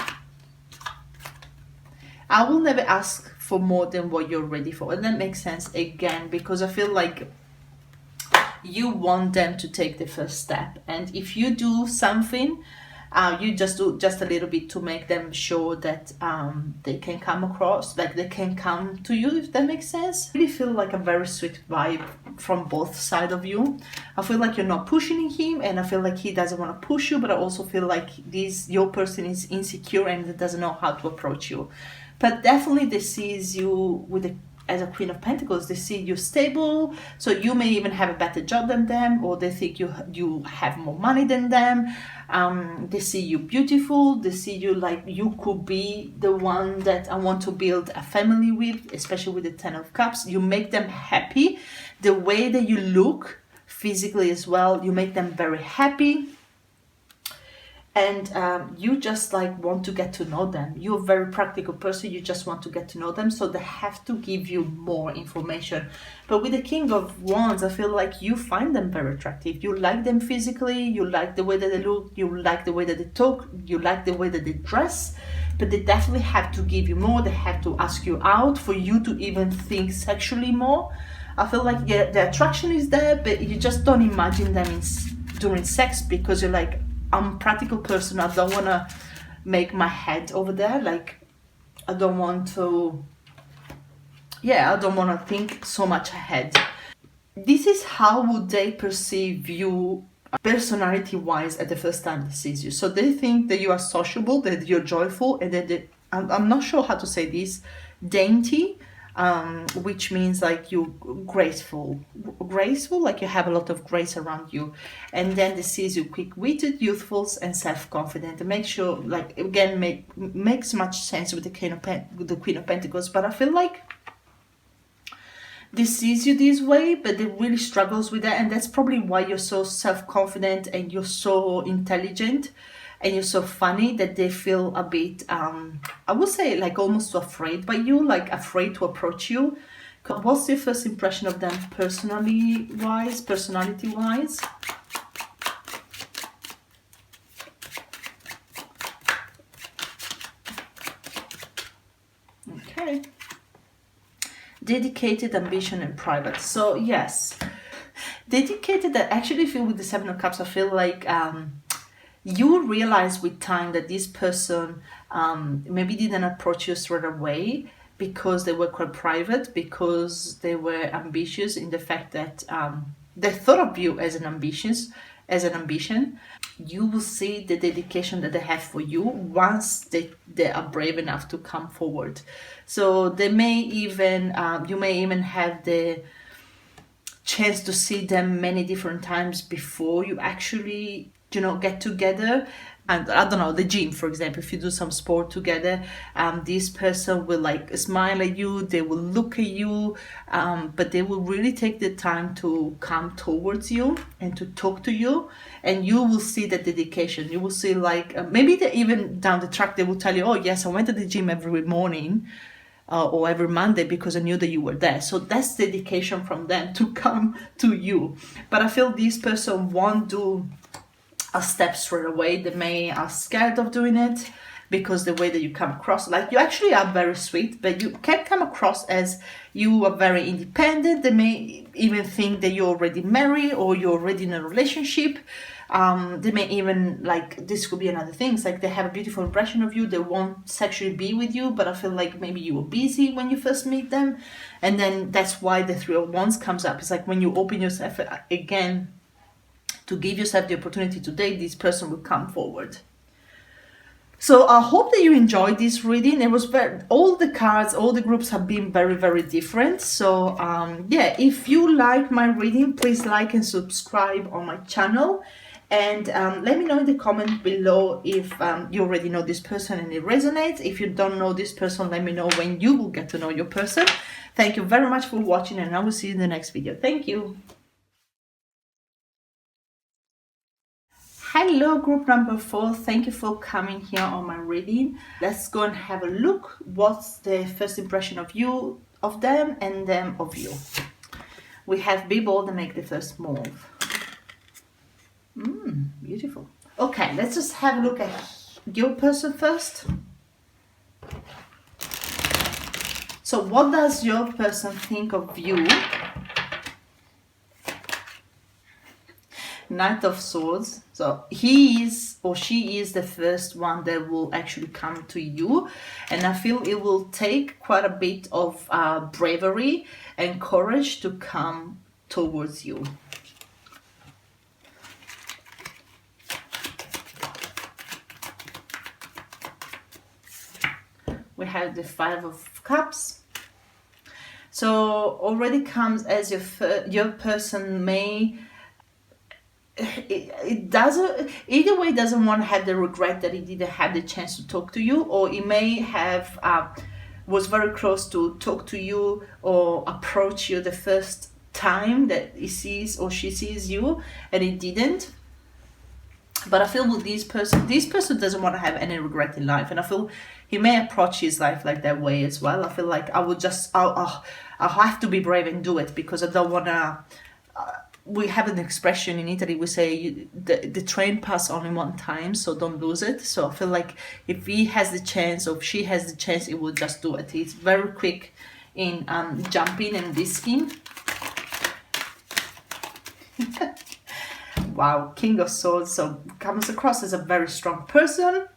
I will never ask for more than what you're ready for, and that makes sense again because I feel like you want them to take the first step, and if you do something, you just do just a little bit to make them sure that they can come across, like they can come to you, if that makes sense. I really feel like a very sweet vibe from both sides of you. I feel like you're not pushing him, and I feel like he doesn't want to push you, but I also feel like your person is insecure and doesn't know how to approach you. But definitely they sees you as a Queen of Pentacles. They see you stable, so you may even have a better job than them, or they think you have more money than them. They see you beautiful. They see you like you could be the one that I want to build a family with, especially with the Ten of Cups. You make them happy. The way that you look physically as well, you make them very happy. And you just like want to get to know them. You're a very practical person. You just want to get to know them, so they have to give you more information. But with the King of Wands, I feel like you find them very attractive. You like them physically. You like the way that they look. You like the way that they talk. You like the way that they dress. But they definitely have to give you more. They have to ask you out for you to even think sexually more. I feel like, yeah, the attraction is there, but you just don't imagine them during sex because you're like, I'm a practical person. I don't want to make my head over there. Like, I don't want to think so much ahead. This is how would they perceive you personality-wise at the first time they see you. So they think that you are sociable, that you're joyful, and that I'm not sure how to say this, dainty, which means like you graceful, like you have a lot of grace around you. And then they sees you quick-witted, youthful, and self-confident. And make sure, like, again, makes much sense with the Queen of Pentacles. But I feel like they sees you this way, but they really struggles with that, and that's probably why you're so self-confident and you're so intelligent and you're so funny that they feel a bit, I would say, like almost afraid by you, like afraid to approach you. What's your first impression of them personality-wise? Okay. Dedicated, ambition, and private. So yes, dedicated. I actually feel with the Seven of Cups, I feel like you realize with time that this person maybe didn't approach you straight away because they were quite private, because they were ambitious in the fact that they thought of you as an ambition. You will see the dedication that they have for you once they are brave enough to come forward. So they may even you may even have the chance to see them many different times before you actually, you know, get together. And I don't know, the gym, for example, if you do some sport together, this person will like smile at you, they will look at you, but they will really take the time to come towards you and to talk to you, and you will see the dedication. You will see like maybe they, even down the track, they will tell you, oh yes, I went to the gym every morning or every Monday because I knew that you were there. So that's dedication from them to come to you. But I feel this person won't do a step straight away. They may are scared of doing it because the way that you come across, like you actually are very sweet, but you can come across as you are very independent. They may even think that you're already married or you're already in a relationship. They may even, like, this could be another thing. It's like they have a beautiful impression of you. They won't sexually be with you, but I feel like maybe you were busy when you first meet them. And then that's why the Three of Wands comes up. It's like when you open yourself again to give yourself the opportunity to date, this person will come forward. So I hope that you enjoyed this reading. It was all the cards, all the groups have been very, very different. So yeah, if you like my reading, please like and subscribe on my channel. And let me know in the comment below if you already know this person and it resonates. If you don't know this person, let me know when you will get to know your person. Thank you very much for watching, and I will see you in the next video. Thank you. Hello, group number 4. Thank you for coming here on my reading. Let's go and have a look. What's the first impression of you, of them, and them of you? We have Be Bold and Make the First Move. Beautiful. Okay, let's just have a look at your person first. So what does your person think of you? Knight of Swords. So he is or she is the first one that will actually come to you, and I feel it will take quite a bit of bravery and courage to come towards you. We have the Five of Cups. So already comes as your person may, it doesn't, either way, doesn't want to have the regret that he didn't have the chance to talk to you, or he may have was very close to talk to you or approach you the first time that he sees or she sees you and he didn't. But I feel with this person doesn't want to have any regret in life, and I feel he may approach his life like that way as well. I feel like I'll have to be brave and do it, because I don't want to. We have an expression in Italy, we say the train pass only one time, so don't lose it. So I feel like if he has the chance or if she has the chance, it will just do it. He's very quick in jumping and risking. Wow, King of Swords. So comes across as a very strong person.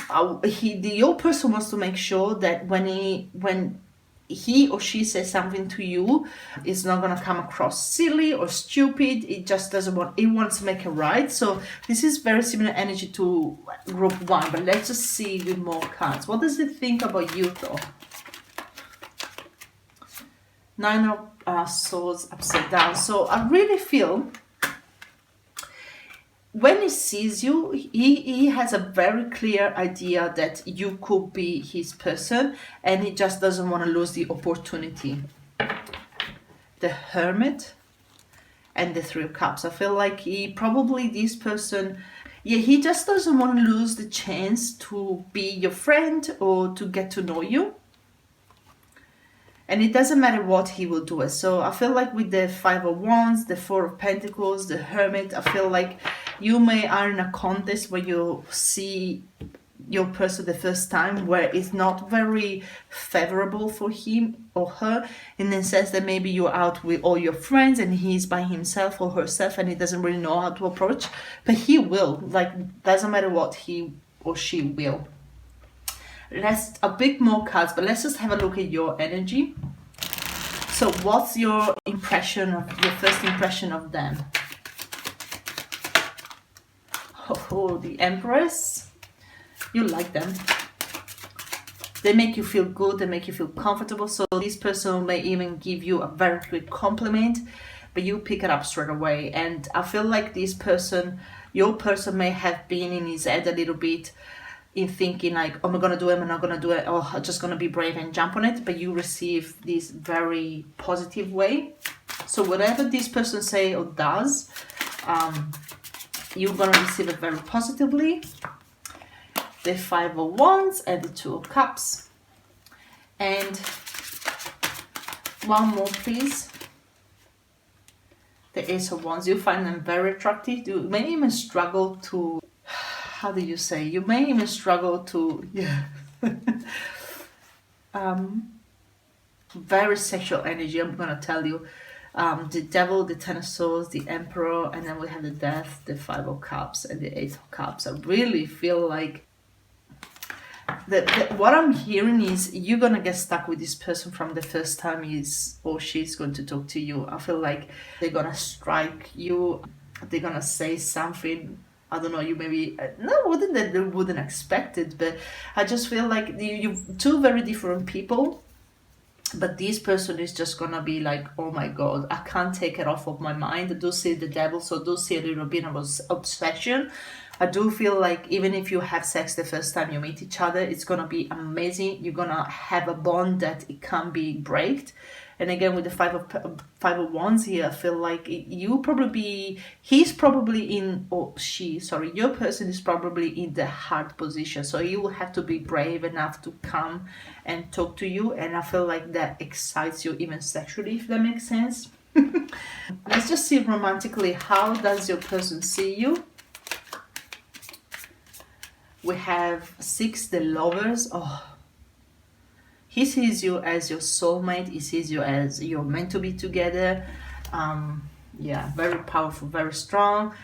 Your person wants to make sure that when he or she says something to you, it's not going to come across silly or stupid. It just doesn't want, it wants to make it right. So this is very similar energy to group 1, but let's just see with more cards. What does it think about you though? Nine of Swords upside down. So I really feel when he sees you, he has a very clear idea that you could be his person, and he just doesn't want to lose the opportunity. The Hermit and the Three of Cups. I feel like this person, yeah, he just doesn't want to lose the chance to be your friend or to get to know you. And it doesn't matter what he will do it. So I feel like with the Five of Wands, the Four of Pentacles, the Hermit, I feel like you are in a contest where you see your person the first time, where it's not very favorable for him or her, in the sense that maybe you're out with all your friends and he's by himself or herself and he doesn't really know how to approach, but he will, like, doesn't matter what, he or she will. Let's a bit more cards, but let's just have a look at your energy. So what's your first impression of them? Oh, the Empress. You like them. They make you feel good, they make you feel comfortable. So this person may even give you a very quick compliment. but you pick it up straight away. And I feel like this person, your person, may have been in his head a little bit in thinking like, oh, am I gonna do it, am I not gonna do it, oh, I'm just gonna be brave and jump on it. But you receive this very positive way. So whatever this person say or does, you're gonna receive it very positively. The Five of Wands and the Two of Cups. And one more, please. The Ace of Wands. You find them very attractive. You may even struggle to, how do you say? You may even struggle to, yeah. Very sexual energy, I'm gonna tell you. The Devil, the Ten of Swords, the Emperor, and then we have the Death, the Five of Cups, and the Eight of Cups. I really feel like what I'm hearing is you're gonna get stuck with this person from the first time he's or she's going to talk to you. I feel like they're gonna strike you, they're gonna say something, I don't know, you maybe wouldn't that they wouldn't expect it, but I just feel like you two very different people. But this person is just gonna be like, oh my god, I can't take it off of my mind. I do see the Devil, so I do see a little bit of obsession. I do feel like even if you have sex the first time you meet each other, it's gonna be amazing. You're gonna have a bond that it can't be breaked. And again, with the Five of Wands here, I feel like he's probably in, or she, sorry, your person is probably in the hard position. So you will have to be brave enough to come and talk to you. And I feel like that excites you even sexually, if that makes sense. Let's just see romantically, how does your person see you? We have 6, the Lovers. Oh, he sees you as your soulmate. He sees you as you're meant to be together. Yeah, very powerful, very strong.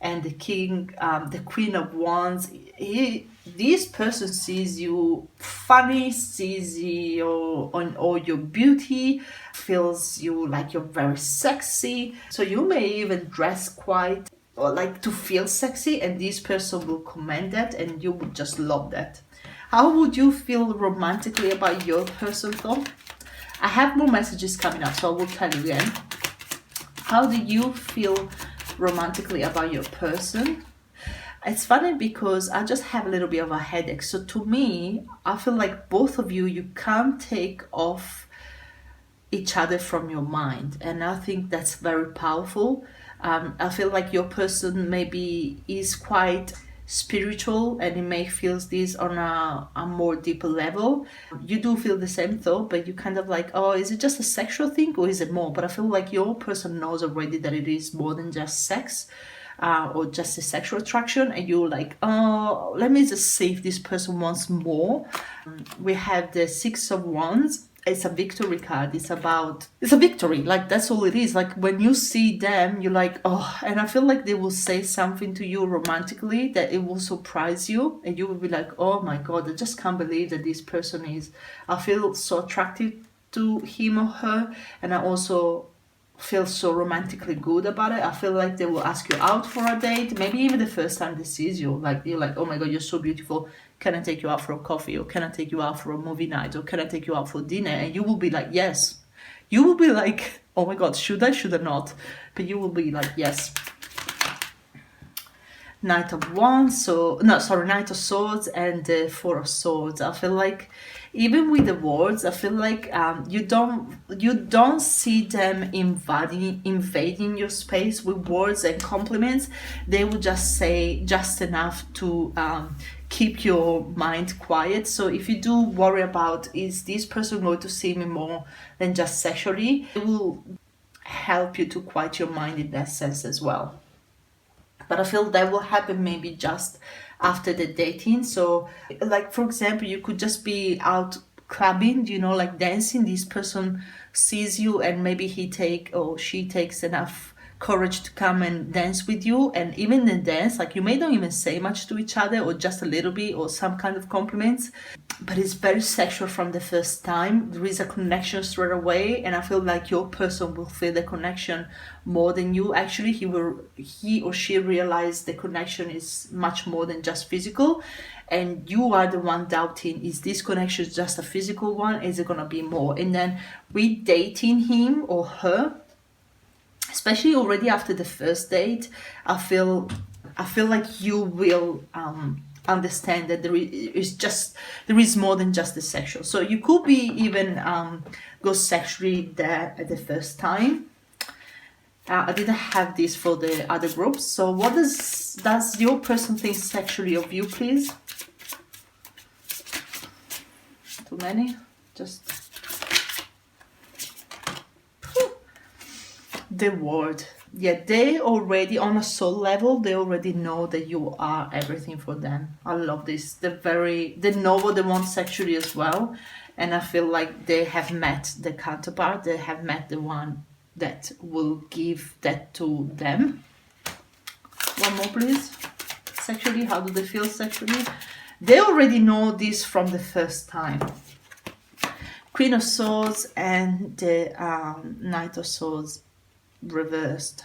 And the King, the Queen of Wands. This person sees you funny, sees you on all your beauty, feels you like you're very sexy. So you may even dress quite or like to feel sexy, and this person will commend that, and you would just love that. How would you feel romantically about your person though? I have more messages coming up, so I will tell you again. How do you feel romantically about your person? It's funny because I just have a little bit of a headache. So to me, I feel like both of you can't take off each other from your mind. And I think that's very powerful. I feel like your person maybe is quite spiritual and it may feel this on a more deeper level. You do feel the same though, but you kind of like, oh, is it just a sexual thing or is it more? But I feel like your person knows already that it is more than just sex. Or just a sexual attraction, and you're like, oh, let me just see if this person wants more. We have the Six of Wands. It's a victory card. It's a victory. Like, that's all it is. Like, when you see them, you're like, oh, and I feel like they will say something to you romantically that it will surprise you, and you will be like, oh my god, I just can't believe that this person I feel so attracted to him or her, and I also feel so romantically good about it. I feel like they will ask you out for a date, maybe even the first time they sees you, like you're like, oh my god, you're so beautiful, can I take you out for a coffee, or can I take you out for a movie night, or can I take you out for dinner? And you will be like, yes. You will be like, oh my god, should I not? But you will be like, yes. Knight of Wands, Knight of Swords and the Four of Swords. I feel like even with the words, I feel like you don't see them invading your space with words and compliments. They will just say just enough to keep your mind quiet. So if you do worry about, is this person going to see me more than just sexually, it will help you to quiet your mind in that sense as well. But I feel that will happen maybe just after the dating. So like, for example, you could just be out clubbing, like dancing. This person sees you and maybe she takes enough courage to come and dance with you. And even in dance, like, you may not even say much to each other, or just a little bit, or some kind of compliments, but it's very sexual from the first time. There is a connection straight away, and I feel like your person will feel the connection more than you. Actually, he or she realize the connection is much more than just physical, and you are the one doubting, is this connection just a physical one, is it gonna be more? And then with dating him or her, especially already after the first date. I feel like you will understand that there is more than just the sexual. So you could be even go sexually there at the first time. I didn't have this for the other groups. So what does your person think sexually of you, please? Too many? Just the word. Yeah, they already, on a soul level, they already know that you are everything for them. I love this. They know what they want sexually as well. And I feel like they have met the counterpart. They have met the one that will give that to them. One more, please. Sexually, how do they feel sexually? They already know this from the first time. Queen of Swords and the Knight of Swords reversed.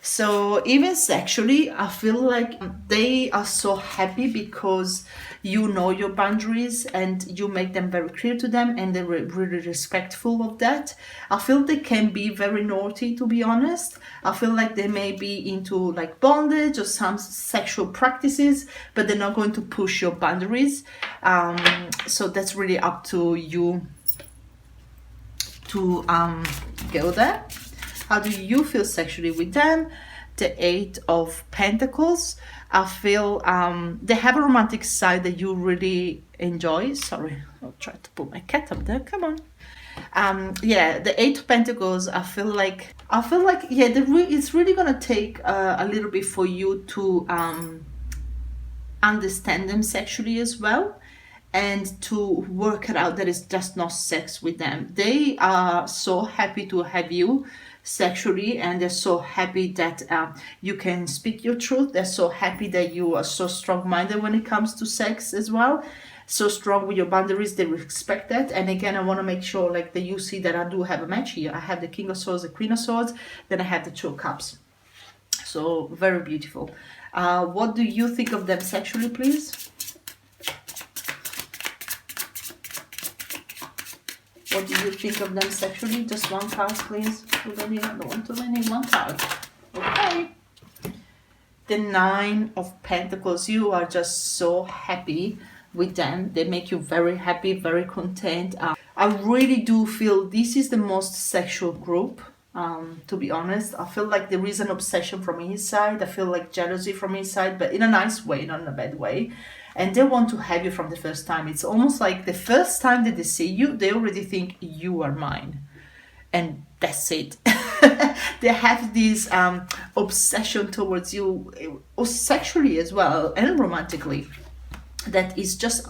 So even sexually, I feel like they are so happy because you know your boundaries and you make them very clear to them, and they're really respectful of that. I feel they can be very naughty, to be honest. I feel like they may be into like bondage or some sexual practices, but they're not going to push your boundaries. So that's really up to you to go there. How do you feel sexually with them? The Eight of Pentacles. I feel they have a romantic side that you really enjoy. Sorry, I'll try to put my cat up there. Come on. Yeah, the Eight of Pentacles. I feel like yeah, it's really gonna take a little bit for you to understand them sexually as well, and to work it out that it's just not sex with them. They are so happy to have you sexually, and they're so happy that you can speak your truth. They're so happy that you are so strong-minded when it comes to sex as well, so strong with your boundaries. They respect that. And again, I want to make sure like that you see that I do have a match here. I have the King of Swords, the Queen of Swords, then I have the Two of Cups. So very beautiful. What do you think of them sexually, please? What do you think of them sexually? Just one card, please. Too many, I don't want too many. One card. Okay. The Nine of Pentacles. You are just so happy with them. They make you very happy, very content. I really do feel this is the most sexual group. To be honest, I feel like there is an obsession from his side. I feel like jealousy from his side, but in a nice way, not in a bad way. And they want to have you from the first time. It's almost like the first time that they see you, they already think you are mine. And that's it. They have this obsession towards you, or sexually as well, and romantically. That is just,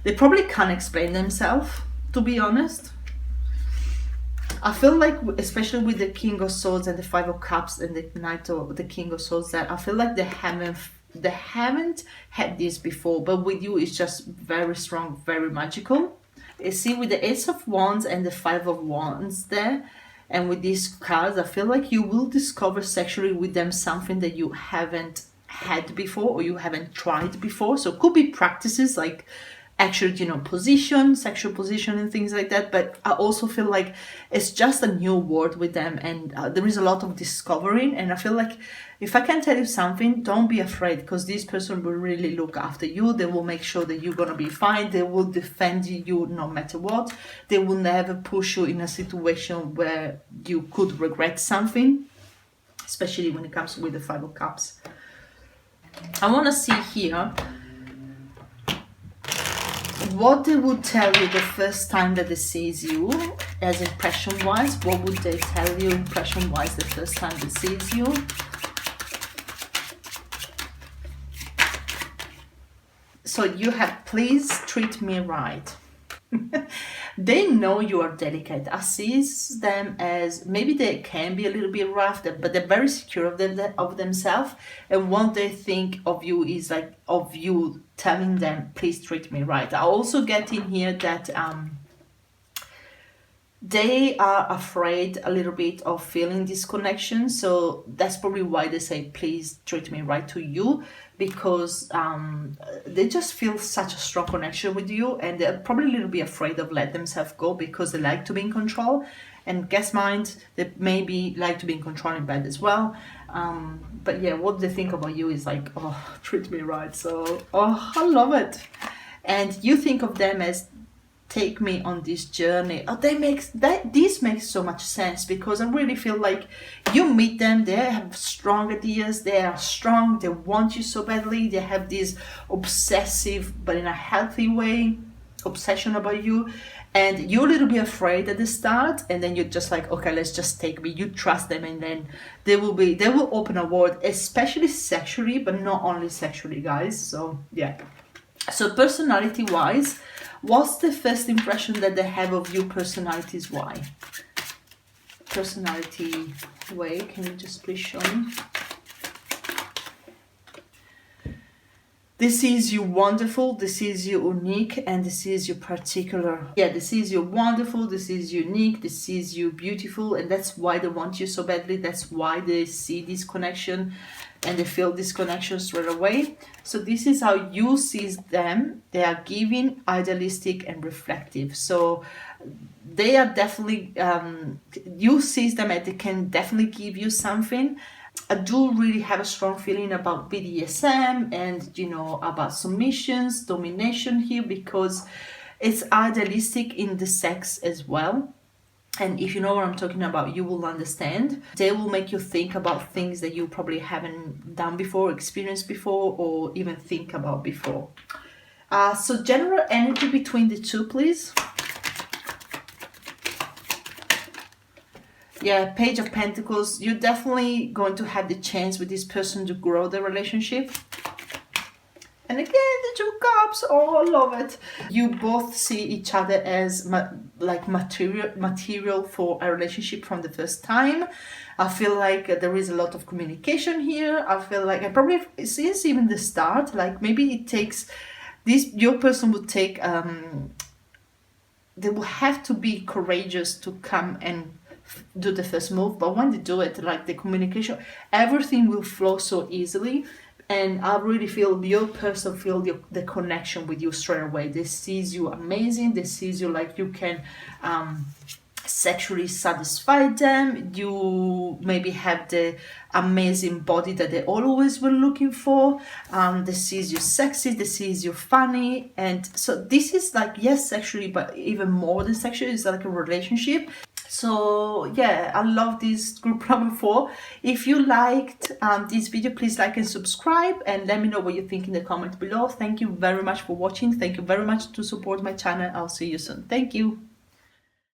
they probably can't explain themselves, to be honest. I feel like, especially with the King of Swords and the Five of Cups and the Knight of the King of Swords, that I feel like they haven't had this before, but with you it's just very strong, very magical. You see, with the Ace of Wands and the Five of Wands there, and with these cards, I feel like you will discover sexually with them something that you haven't had before or you haven't tried before. So it could be practices like actual, position, sexual position and things like that. But I also feel like it's just a new world with them, and there is a lot of discovering. And I feel like if I can tell you something, don't be afraid, because this person will really look after you. They will make sure that you're going to be fine. They will defend you no matter what. They will never push you in a situation where you could regret something, especially when it comes with the Five of Cups. I want to see here what they would tell you the first time that they sees you, as impression wise. What would they tell you impression wise the first time they sees you? So you have, please treat me right. They know you are delicate. I see them as, maybe they can be a little bit rough, but they're very secure of themselves. And what they think of you is like of you telling them, please treat me right. I also get in here that they are afraid a little bit of feeling this connection, so that's probably why they say please treat me right to you, because they just feel such a strong connection with you, and they're probably a little bit afraid of letting themselves go because they like to be in control. And guess mind, they maybe like to be in control in bed as well. But yeah, what they think about you is like, oh, treat me right. So, oh, I love it. And you think of them as take me on this journey. Oh, this makes so much sense, because I really feel like you meet them, they have strong ideas, they are strong, they want you so badly, they have this obsessive but in a healthy way obsession about you, and you're a little bit afraid at the start, and then you're just like, okay, let's just take me. You trust them, and then they will open a world, especially sexually, but not only sexually, guys. So yeah. So personality wise, what's the first impression that they have of you personalities wise? Personality way, can you just please show me? This is you wonderful, this is you unique, and this is you particular. Yeah, this is you wonderful, this is unique, this is you beautiful, and that's why they want you so badly. That's why they see this connection and they feel this connection straight away. So this is how you see them. They are giving, idealistic, and reflective. So they are definitely, you see them and they can definitely give you something. I do really have a strong feeling about BDSM and, you know, about submissions, domination here, because it's idealistic in the sex as well. And if you know what I'm talking about, you will understand. They will make you think about things that you probably haven't done before, experienced before, or even think about before. So general energy between the two, please. Yeah, Page of Pentacles. You're definitely going to have the chance with this person to grow the relationship. And again, the Two Cups. Oh, I love it. You both see each other as like material for a relationship from the first time. I feel like there is a lot of communication here. I feel like, I probably since even the start, like maybe it takes this, your person would take, they will have to be courageous to come and do the first move, but when they do it, like the communication, everything will flow so easily. And I really feel your person feel the connection with you straight away. They sees you amazing, they sees you like you can sexually satisfy them. You maybe have the amazing body that they always were looking for. They sees you sexy, they sees you funny. And so this is like, yes, sexually, but even more than sexually, it's like a relationship. So yeah, I love this group number 4. If you liked this video, please like and subscribe, and let me know what you think in the comment below. Thank you very much for watching. Thank you very much to support my channel. I'll see you soon. Thank you.